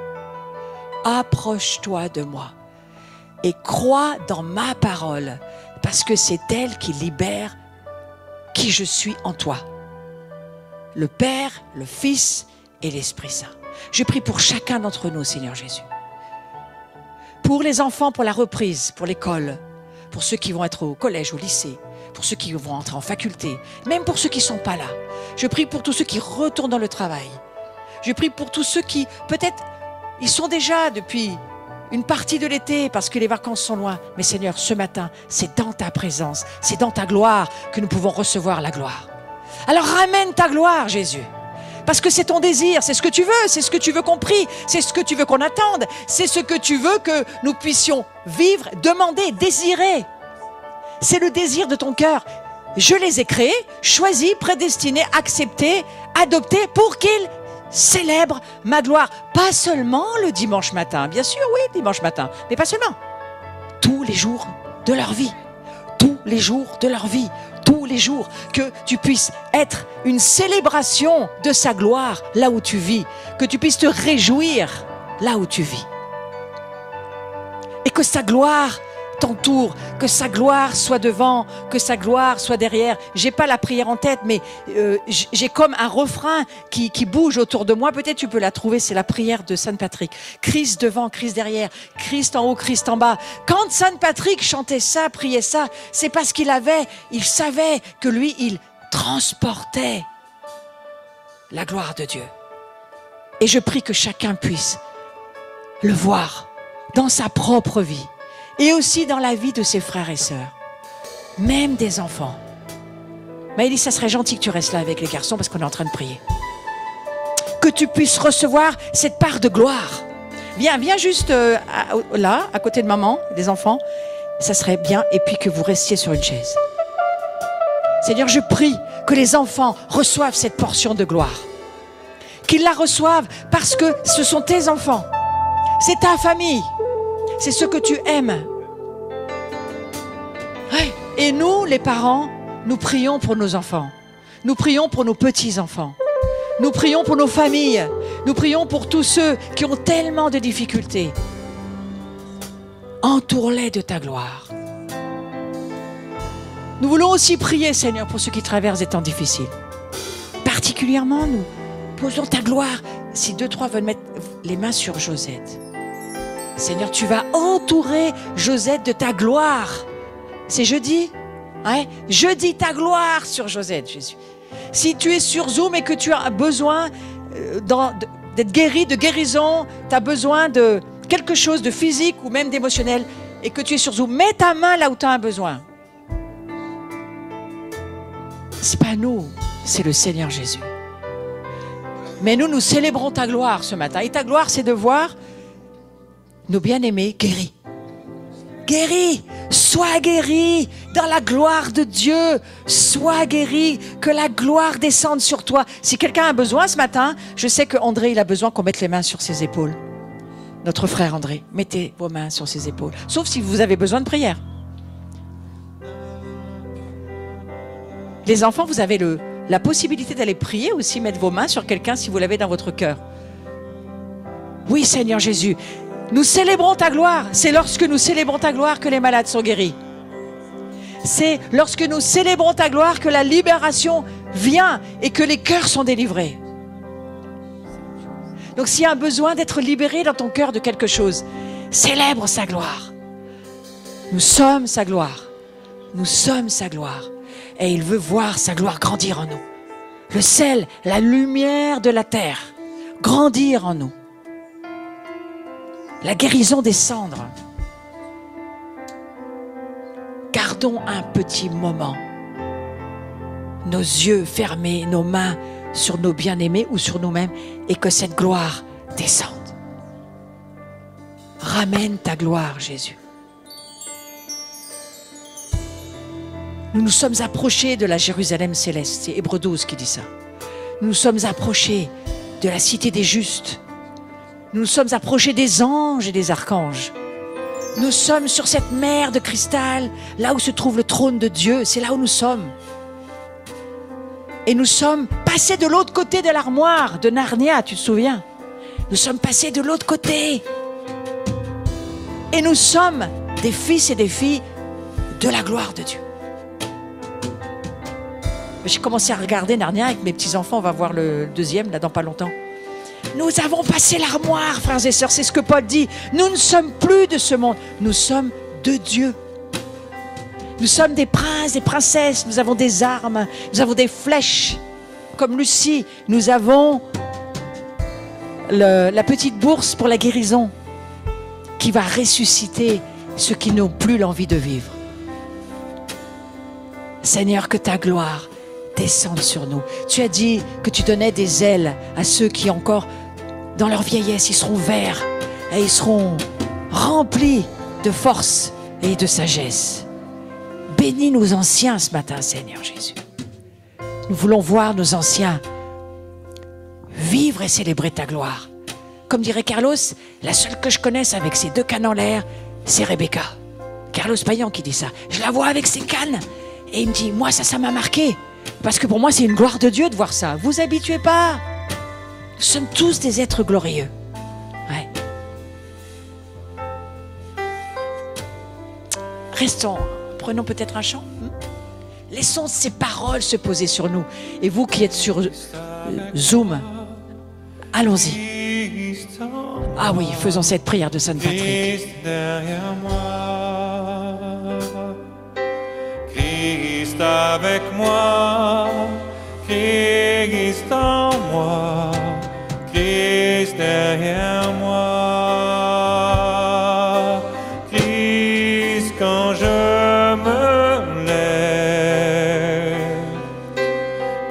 Approche-toi de moi. Et crois dans ma parole, parce que c'est elle qui libère qui je suis en toi. Le Père, le Fils et l'Esprit Saint. Je prie pour chacun d'entre nous, Seigneur Jésus. Pour les enfants, pour la reprise, pour l'école, pour ceux qui vont être au collège, au lycée, pour ceux qui vont entrer en faculté, même pour ceux qui ne sont pas là. Je prie pour tous ceux qui retournent dans le travail. Je prie pour tous ceux qui, peut-être, ils sont déjà depuis une partie de l'été parce que les vacances sont loin. Mais Seigneur, ce matin, c'est dans ta présence, c'est dans ta gloire que nous pouvons recevoir la gloire. Alors ramène ta gloire, Jésus. Parce que c'est ton désir, c'est ce que tu veux, c'est ce que tu veux qu'on prie, c'est ce que tu veux qu'on attende, c'est ce que tu veux que nous puissions vivre, demander, désirer. C'est le désir de ton cœur. Je les ai créés, choisis, prédestinés, acceptés, adoptés pour qu'ils célèbrent ma gloire. Pas seulement le dimanche matin, bien sûr, oui, dimanche matin, mais pas seulement. Tous les jours de leur vie, tous les jours de leur vie, tous les jours, que tu puisses être une célébration de sa gloire là où tu vis, que tu puisses te réjouir là où tu vis. Et que sa gloire t'entoure, que sa gloire soit devant, que sa gloire soit derrière. J'ai pas la prière en tête, mais j'ai comme un refrain qui bouge autour de moi. Peut-être tu peux la trouver, c'est la prière de Saint Patrick. Christ devant, Christ derrière, Christ en haut, Christ en bas. Quand Saint Patrick chantait ça, priait ça, c'est parce il savait que lui, il transportait la gloire de Dieu. Et je prie que chacun puisse le voir dans sa propre vie. Et aussi dans la vie de ses frères et sœurs, même des enfants. Maëlys, ça serait gentil que tu restes là avec les garçons parce qu'on est en train de prier. Que tu puisses recevoir cette part de gloire. Viens juste là, à côté de maman, des enfants. Ça serait bien. Et puis que vous restiez sur une chaise. Seigneur, je prie que les enfants reçoivent cette portion de gloire. Qu'ils la reçoivent parce que ce sont tes enfants. C'est ta famille. C'est ce que tu aimes. Ouais. Et nous, les parents, nous prions pour nos enfants. Nous prions pour nos petits-enfants. Nous prions pour nos familles. Nous prions pour tous ceux qui ont tellement de difficultés. Entoure-les de ta gloire. Nous voulons aussi prier, Seigneur, pour ceux qui traversent des temps difficiles. Particulièrement, nous posons ta gloire. Si 2-3 veulent mettre les mains sur Josette. Seigneur, tu vas entourer Josette de ta gloire. C'est jeudi? Ouais. Je dis ta gloire sur Josette, Jésus. Si tu es sur Zoom et que tu as besoin d'être guéri, de guérison, tu as besoin de quelque chose de physique ou même d'émotionnel, et que tu es sur Zoom, mets ta main là où tu as un besoin. C'est pas nous, c'est le Seigneur Jésus. Mais nous célébrons ta gloire ce matin. Et ta gloire, c'est de voir nos bien-aimés guéris. Guéris, sois guéri dans la gloire de Dieu. Sois guéri, que la gloire descende sur toi. Si quelqu'un a besoin ce matin, je sais que André, il a besoin qu'on mette les mains sur ses épaules. Notre frère André, mettez vos mains sur ses épaules. Sauf si vous avez besoin de prière. Les enfants, vous avez la possibilité d'aller prier aussi, mettre vos mains sur quelqu'un si vous l'avez dans votre cœur. Oui, Seigneur Jésus, nous célébrons ta gloire. C'est lorsque nous célébrons ta gloire que les malades sont guéris. C'est lorsque nous célébrons ta gloire que la libération vient et que les cœurs sont délivrés. Donc s'il y a un besoin d'être libéré dans ton cœur de quelque chose, célèbre sa gloire. Nous sommes sa gloire. Nous sommes sa gloire. Et il veut voir sa gloire grandir en nous. Le sel, la lumière de la terre, grandir en nous. La guérison descendre. Gardons un petit moment. Nos yeux fermés, nos mains sur nos bien-aimés ou sur nous-mêmes, et que cette gloire descende. Ramène ta gloire, Jésus. Nous nous sommes approchés de la Jérusalem céleste. C'est Hébreux 12 qui dit ça. Nous nous sommes approchés de la cité des justes. Nous nous sommes approchés des anges et des archanges. Nous sommes sur cette mer de cristal, là où se trouve le trône de Dieu. C'est là où nous sommes. Et nous sommes passés de l'autre côté de l'armoire de Narnia, tu te souviens? Nous sommes passés de l'autre côté. Et nous sommes des fils et des filles de la gloire de Dieu. J'ai commencé à regarder Narnia avec mes petits-enfants. On va voir le deuxième, là, dans pas longtemps. Nous avons passé l'armoire, frères et sœurs. C'est ce que Paul dit. Nous ne sommes plus de ce monde. Nous sommes de Dieu. Nous sommes des princes, des princesses. Nous avons des armes. Nous avons des flèches. Comme Lucie, nous avons la petite bourse pour la guérison qui va ressusciter ceux qui n'ont plus l'envie de vivre. Seigneur, que ta gloire descende sur nous. Tu as dit que tu donnais des ailes à ceux qui encore, dans leur vieillesse, ils seront verts et ils seront remplis de force et de sagesse. Bénis nos anciens ce matin, Seigneur Jésus. Nous voulons voir nos anciens vivre et célébrer ta gloire. Comme dirait Carlos, la seule que je connaisse avec ses 2 cannes en l'air, c'est Rebecca. Carlos Payan qui dit ça. Je la vois avec ses cannes et il me dit, moi ça m'a marqué. Parce que pour moi, c'est une gloire de Dieu de voir ça. Vous habituez pas. Nous sommes tous des êtres glorieux. Ouais. Restons, prenons peut-être un chant. Laissons ces paroles se poser sur nous. Et vous qui êtes sur Zoom, allons-y. Ah oui, faisons cette prière de Sainte Patrick. Christ avec moi, Christ en moi, Christ derrière moi, Christ quand je me lève,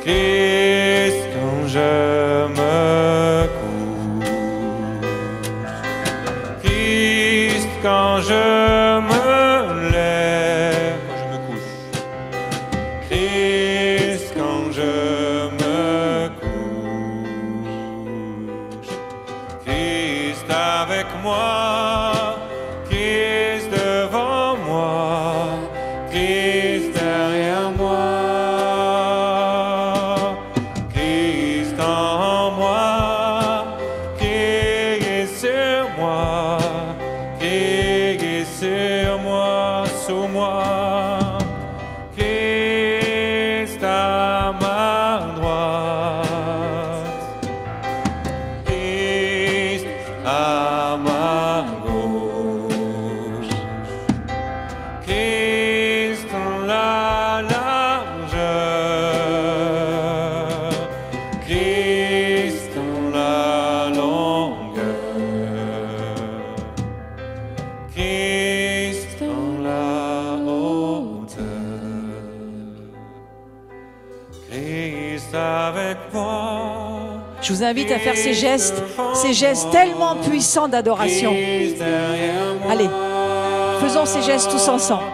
Christ quand je me couche, Christ quand je me lève, quand je me couche. Christ quand je me couche, Christ avec moi, Christ devant moi, Christ derrière moi, Christ en moi, avec moi. Je vous invite à faire ces gestes tellement puissants d'adoration. Christ derrière moi. Allez, faisons ces gestes tous ensemble.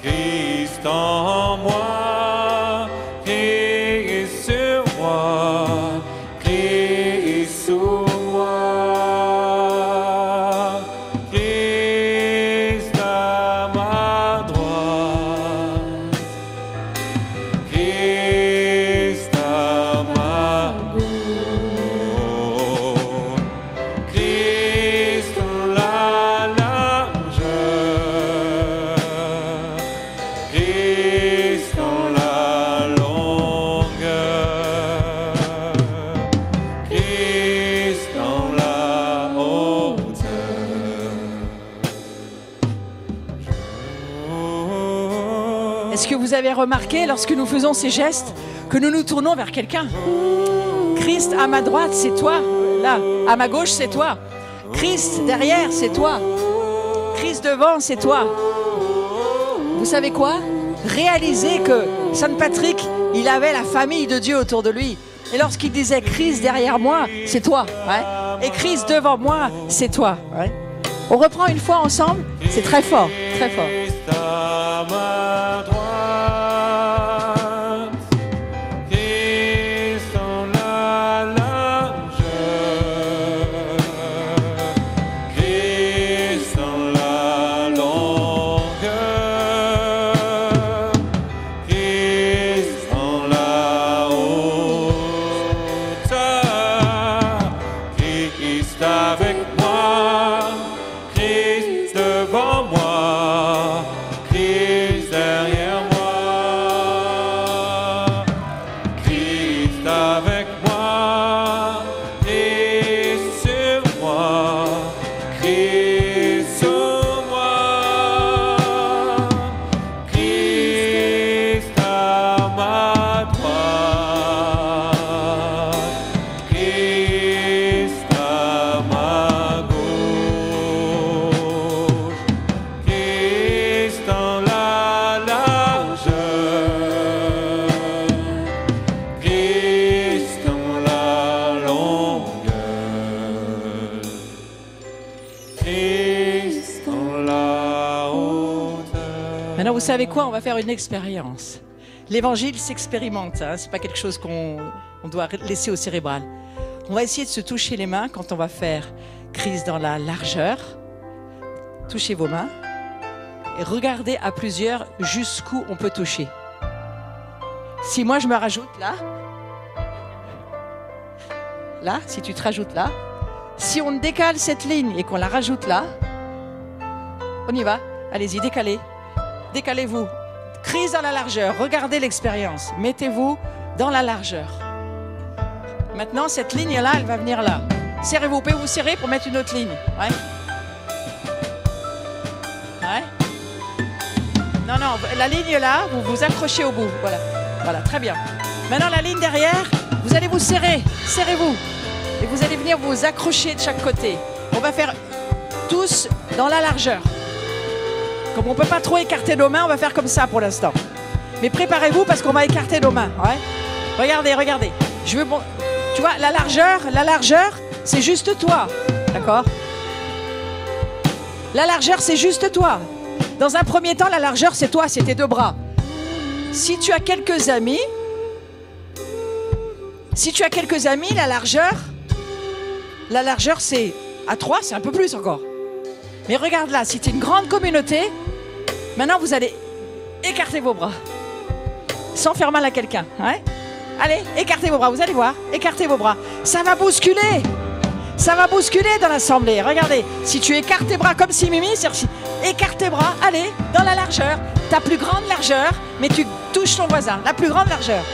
Christ en moi, Christ sur moi, Christ sous moi, Christ à ma droite, Christ à ma gauche, Christ dans la largeur, Christ dans la longueur, Christ dans la hauteur. Est-ce que vous avez remarqué, lorsque nous faisons ces gestes, que nous nous tournons vers quelqu'un? Christ à ma droite, c'est toi. Là, à ma gauche, c'est toi. Christ derrière, c'est toi. Christ devant, c'est toi. Vous savez quoi? Réalisez que Saint Patrick, il avait la famille de Dieu autour de lui. Et lorsqu'il disait Christ derrière moi, c'est toi. Ouais. Et Christ devant moi, c'est toi. Ouais. On reprend une fois ensemble. C'est très fort, très fort. Christ à ma droite, Christ dans la largeur, Christ dans la longueur, Christ dans la hauteur, Christ avec moi, Christ devant moi, Christ derrière moi, Christ avec moi, Christ sur moi, Christ sous moi, Christ à ma droite, Christ à ma gauche, Christ dans la largeur, Christ dans la longueur, Christ dans la hauteur. Maintenant, vous savez quoi? On va faire une expérience. L'évangile s'expérimente. Hein? C'est pas quelque chose qu'on doit laisser au cérébral. On va essayer de se toucher les mains quand on va faire Christ dans la largeur. Touchez vos mains et regardez à plusieurs jusqu'où on peut toucher. Si moi je me rajoute là, si tu te rajoutes là, si on décale cette ligne et qu'on la rajoute là, on y va. Allez-y, décalez. Décalez-vous. Christ dans la largeur. Regardez l'expérience. Mettez-vous dans la largeur. Maintenant, cette ligne-là, elle va venir là. Serrez-vous. Vous pouvez vous serrer pour mettre une autre ligne. Ouais. Ouais. Non, non. La ligne là, vous vous accrochez au bout. Voilà. Voilà. Très bien. Maintenant, la ligne derrière, vous allez vous serrer. Serrez-vous. Et vous allez venir vous accrocher de chaque côté. On va faire tous dans la largeur. Comme on ne peut pas trop écarter nos mains, on va faire comme ça pour l'instant. Mais préparez-vous parce qu'on va écarter nos mains. Ouais. Regardez, regardez. Je veux, bon, tu vois, la largeur, c'est juste toi. D'accord? La largeur, c'est juste toi. Dans un premier temps, la largeur, c'est toi, c'est tes deux bras. Si tu as quelques amis, la largeur, c'est à 3, c'est un peu plus encore. Mais regarde là, si tu es une grande communauté, maintenant vous allez écarter vos bras. Sans faire mal à quelqu'un. Ouais. Allez, écartez vos bras, vous allez voir. Écartez vos bras. Ça va bousculer. Ça va bousculer dans l'assemblée. Regardez, si tu écartes tes bras comme si Mimi, écarte tes bras, allez, dans la largeur. Ta plus grande largeur, mais tu touches ton voisin. La plus grande largeur.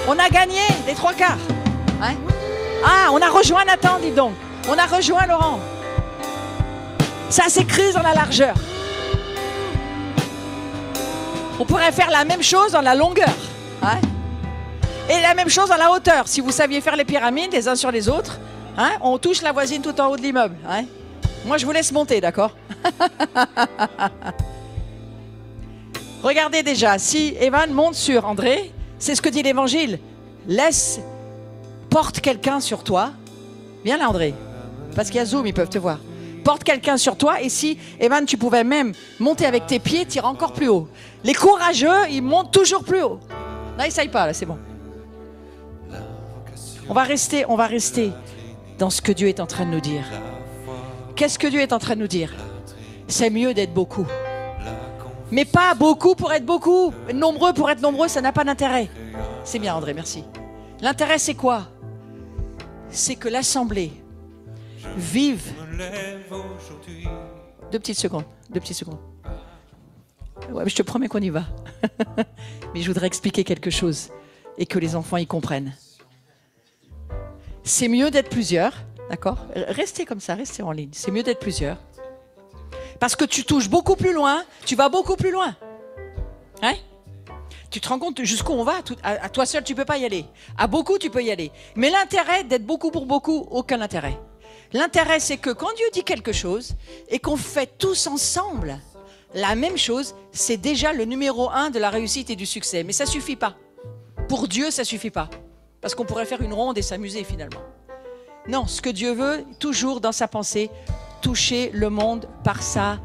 On a gagné les 3/4. Hein? Ah, on a rejoint Nathan, dis donc. On a rejoint Laurent. Ça, c'est Christ dans la largeur. On pourrait faire la même chose dans la longueur. Hein? Et la même chose dans la hauteur. Si vous saviez faire les pyramides les uns sur les autres, hein, on touche la voisine tout en haut de l'immeuble. Hein? Moi, je vous laisse monter, d'accord? Regardez déjà, si Evan monte sur André, c'est ce que dit l'Évangile. Laisse porte quelqu'un sur toi. Viens là, André. Parce qu'il y a Zoom, ils peuvent te voir. Porte quelqu'un sur toi et si, Evan, tu pouvais même monter avec tes pieds, tire encore plus haut. Les courageux, ils montent toujours plus haut. Non, essaye pas, là, c'est bon. On va rester dans ce que Dieu est en train de nous dire. Qu'est-ce que Dieu est en train de nous dire? C'est mieux d'être beaucoup. Mais pas beaucoup pour être beaucoup. Nombreux pour être nombreux, ça n'a pas d'intérêt. C'est bien, André, merci. L'intérêt, c'est quoi? C'est que l'Assemblée vive. 2 petites secondes. Ouais, mais je te promets qu'on y va. Mais je voudrais expliquer quelque chose et que les enfants y comprennent. C'est mieux d'être plusieurs, d'accord? Restez comme ça, restez en ligne. C'est mieux d'être plusieurs. Parce que tu touches beaucoup plus loin, tu vas beaucoup plus loin. Hein? Tu te rends compte jusqu'où on va? À toi seul, tu ne peux pas y aller. À beaucoup, tu peux y aller. Mais l'intérêt d'être beaucoup pour beaucoup, aucun intérêt. L'intérêt, c'est que quand Dieu dit quelque chose et qu'on fait tous ensemble la même chose, c'est déjà le numéro 1 de la réussite et du succès. Mais ça ne suffit pas. Pour Dieu, ça ne suffit pas. Parce qu'on pourrait faire une ronde et s'amuser finalement. Non, ce que Dieu veut, toujours dans sa pensée, toucher le monde par sa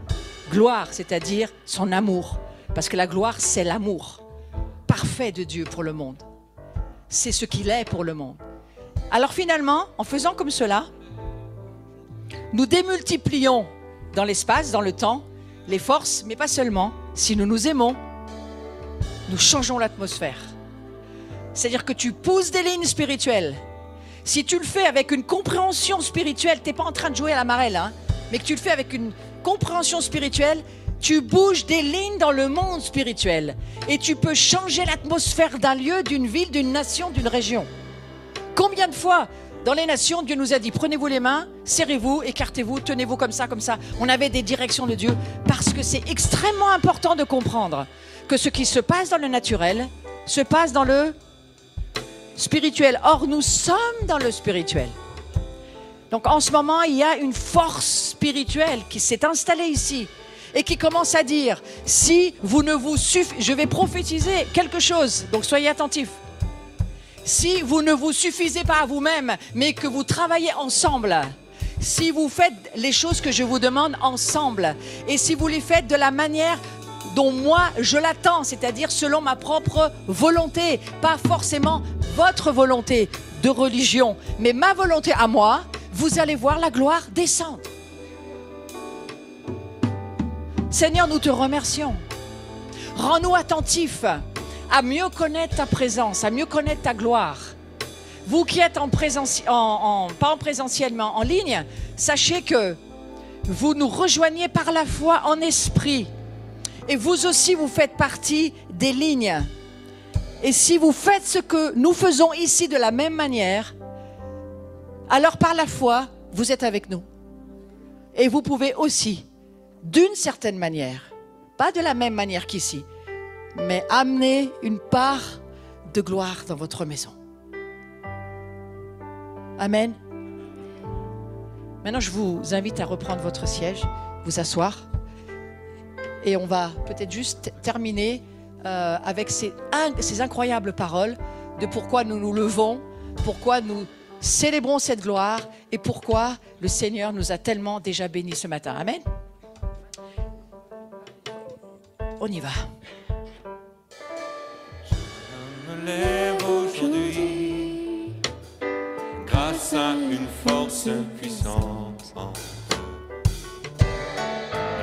gloire, c'est-à-dire son amour. Parce que la gloire, c'est l'amour parfait de Dieu pour le monde. C'est ce qu'il est pour le monde. Alors finalement, en faisant comme cela, nous démultiplions dans l'espace, dans le temps, les forces, mais pas seulement. Si nous nous aimons, nous changeons l'atmosphère. C'est-à-dire que tu pousses des lignes spirituelles. Si tu le fais avec une compréhension spirituelle, tu n'es pas en train de jouer à la marelle, hein, mais que tu le fais avec une compréhension spirituelle, tu bouges des lignes dans le monde spirituel. Et tu peux changer l'atmosphère d'un lieu, d'une ville, d'une nation, d'une région. Combien de fois, dans les nations, Dieu nous a dit, prenez-vous les mains, serrez-vous, écartez-vous, tenez-vous comme ça, comme ça. On avait des directions de Dieu parce que c'est extrêmement important de comprendre que ce qui se passe dans le naturel se passe dans le spirituel. Or, nous sommes dans le spirituel. Donc, en ce moment, il y a une force spirituelle qui s'est installée ici et qui commence à dire, si vous ne vous suffisez, je vais prophétiser quelque chose, donc soyez attentifs. Si vous ne vous suffisez pas à vous-même, mais que vous travaillez ensemble, si vous faites les choses que je vous demande ensemble, et si vous les faites de la manière dont moi je l'attends, c'est-à-dire selon ma propre volonté, pas forcément votre volonté de religion, mais ma volonté à moi, vous allez voir la gloire descendre. Seigneur, nous te remercions. Rends-nous attentifs à mieux connaître ta présence, à mieux connaître ta gloire. Vous qui êtes pas en présentiel, mais en ligne, sachez que vous nous rejoignez par la foi en esprit. Et vous aussi, vous faites partie des lignes. Et si vous faites ce que nous faisons ici de la même manière, alors par la foi, vous êtes avec nous. Et vous pouvez aussi, d'une certaine manière, pas de la même manière qu'ici, mais amener une part de gloire dans votre maison. Amen. Maintenant, je vous invite à reprendre votre siège, vous asseoir. Et on va peut-être juste terminer avec ces incroyables paroles de pourquoi nous nous levons, pourquoi nous célébrons cette gloire et pourquoi le Seigneur nous a tellement déjà bénis ce matin. Amen. On y va. Je me lève aujourd'hui grâce à une force puissante.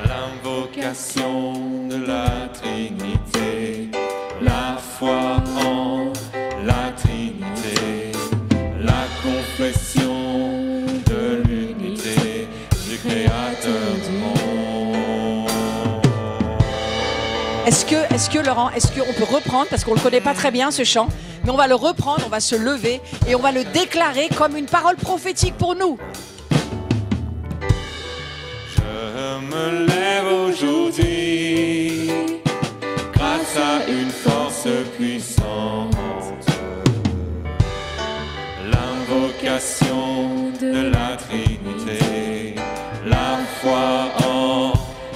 L'invocation de la Trinité, la foi en la Trinité, la confession de l'unité du Créateur du monde. Est-ce que Laurent, est-ce qu'on peut reprendre, parce qu'on ne le connaît pas très bien ce chant, mais on va le reprendre, on va se lever et on va le déclarer comme une parole prophétique pour nous. Je me lève aujourd'hui grâce à une force puissante. L'invocation de la Trinité, la foi en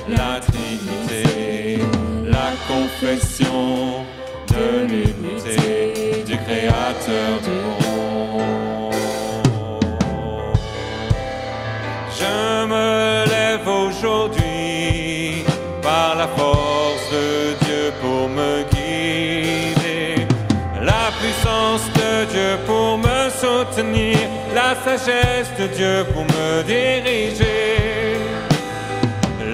la Trinité, la confession de l'unité du Créateur du monde. la force de Dieu pour me guider, la puissance de Dieu pour me soutenir, la sagesse de Dieu pour me diriger,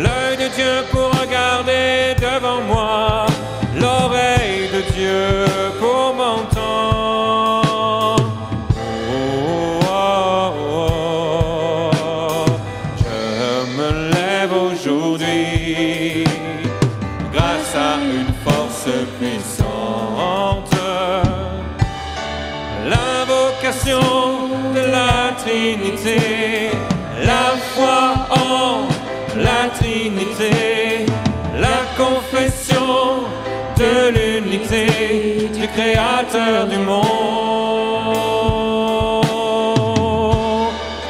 l'œil de Dieu pour regarder devant moi, l'oreille de Dieu pour m'entendre. Oh, oh, oh. Je me lève aujourd'hui grâce à une force puissante, l'invocation de la Trinité, la foi en la Trinité, la confession de l'unité du Créateur du monde.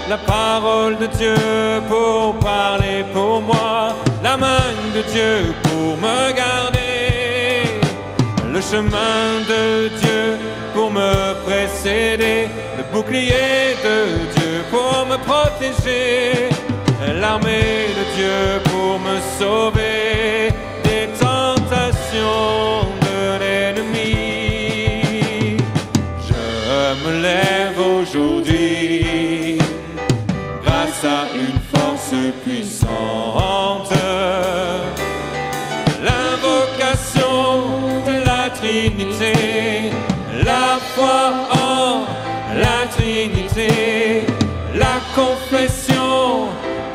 La parole de Dieu pour parler pour moi, la main de Dieu pour me garder, le chemin de Dieu pour me précéder, le bouclier de Dieu pour me protéger, l'armée de Dieu pour me sauver des tentations de l'ennemi. Je me lève aujourd'hui grâce à une force puissante, l'invocation de la Trinité, la foi en la Trinité, la confession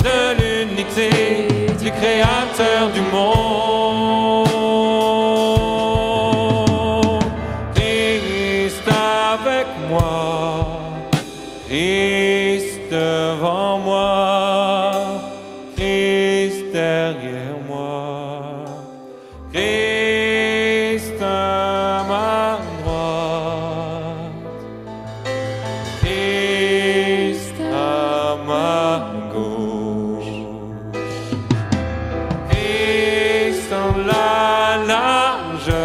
de l'unité du Créateur du monde. Christ avec moi, Christ devant moi, Christ derrière moi, Christ à ma droite, Christ à ma gauche, Christ en la largeur,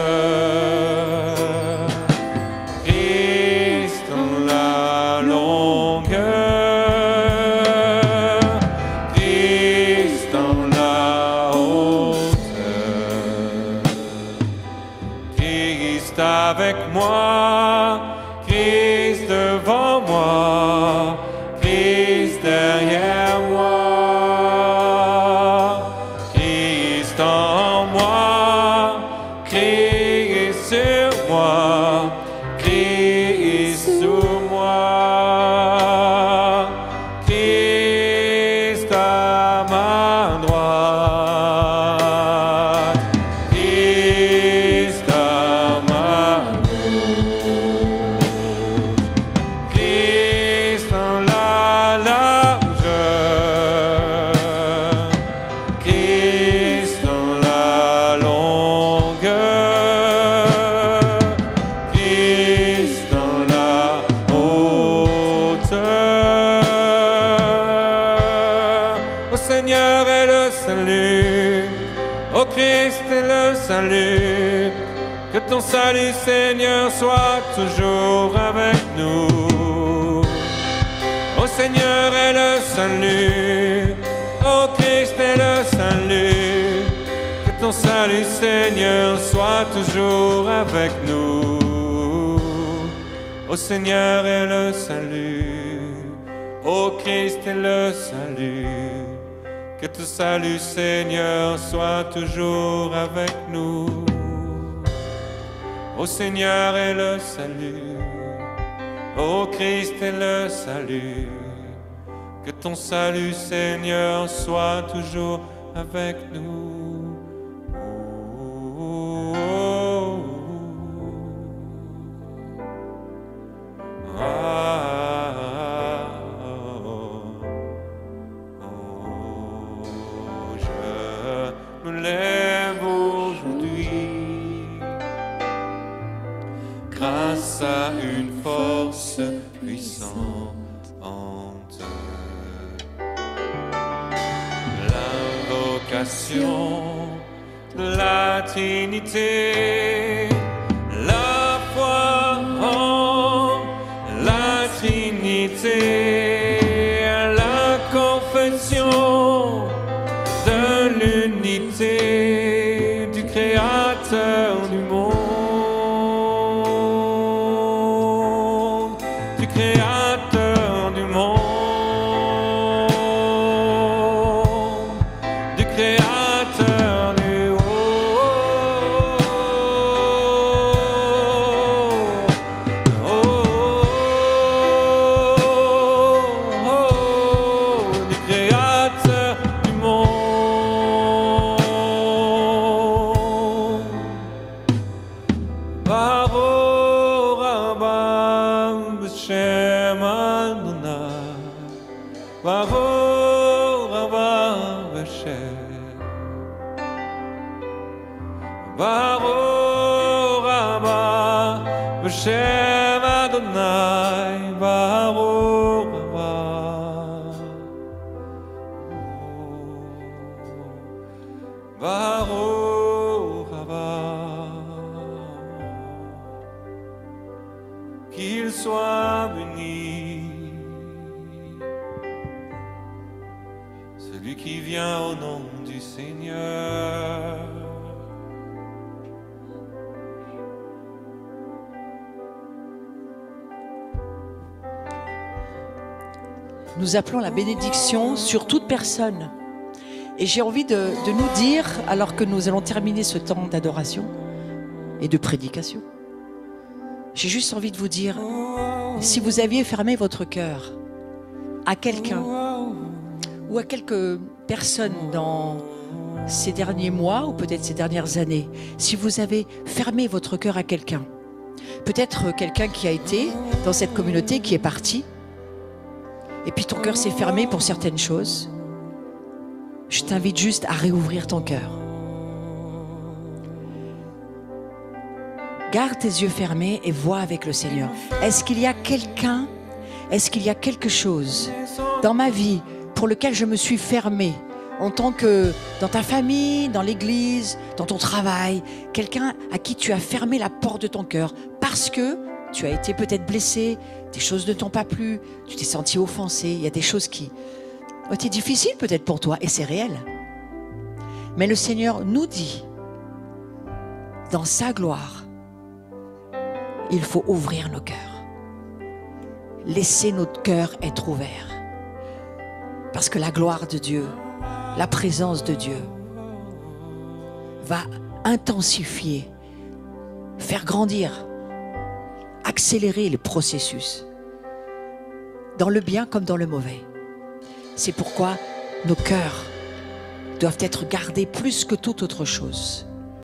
Christ en la longueur, Christ en la hauteur, Christ avec moi, Christ devant moi, Christ derrière moi, Christ en moi, Christ sur moi, Christ sous moi, Christ à ma droite, Christ à ma gauche, Christ en la largeur, Christ en la longueur, Christ en la hauteur. Au Seigneur est le salut, au Christ est le salut, que ton salut Seigneur soit toujours avec nous. Au Seigneur est le salut, au Christ est le salut, que ton salut Seigneur soit toujours avec nous. Au Seigneur est le salut, au Christ est le salut, que ton salut Seigneur soit toujours avec nous. Au Seigneur est le salut, au Christ est le salut, que ton salut Seigneur soit toujours avec nous. Oh, oh, oh. Ah, oh, oh. Je me lève aujourd'hui grâce à une force puissante, l'invocation de la Trinité, la foi en la Trinité, la confession de l'unité du Créateur du monde, du Créateur du haut, du Créateur du monde. Baruch Rabba b'Shem Adonai, Baruch Rabba b'Shem, Baruch Rabba b'Shem Adonai, Baruch Rabba, Baruch Rabba. Qu'il soit béni, celui qui vient au nom du Seigneur. Nous appelons la bénédiction sur toute personne. Et j'ai envie de nous dire, alors que nous allons terminer ce temps d'adoration et de prédication, j'ai juste envie de vous dire, si vous aviez fermé votre cœur à quelqu'un ou à quelques personnes dans ces derniers mois ou peut-être ces dernières années, si vous avez fermé votre cœur à quelqu'un, peut-être quelqu'un qui a été dans cette communauté, qui est parti, et puis ton cœur s'est fermé pour certaines choses, je t'invite juste à réouvrir ton cœur. Garde tes yeux fermés et vois avec le Seigneur. Est-ce qu'il y a quelqu'un, est-ce qu'il y a quelque chose dans ma vie pour lequel je me suis fermé, en tant que dans ta famille, dans l'église, dans ton travail, quelqu'un à qui tu as fermé la porte de ton cœur parce que tu as été peut-être blessé, des choses ne t'ont pas plu, tu t'es senti offensé, il y a des choses qui ont été difficiles peut-être pour toi et c'est réel. Mais le Seigneur nous dit, dans sa gloire, il faut ouvrir nos cœurs. Laisser notre cœur être ouvert. Parce que la gloire de Dieu, la présence de Dieu va intensifier, faire grandir, accélérer les processus, dans le bien comme dans le mauvais. C'est pourquoi nos cœurs doivent être gardés plus que toute autre chose.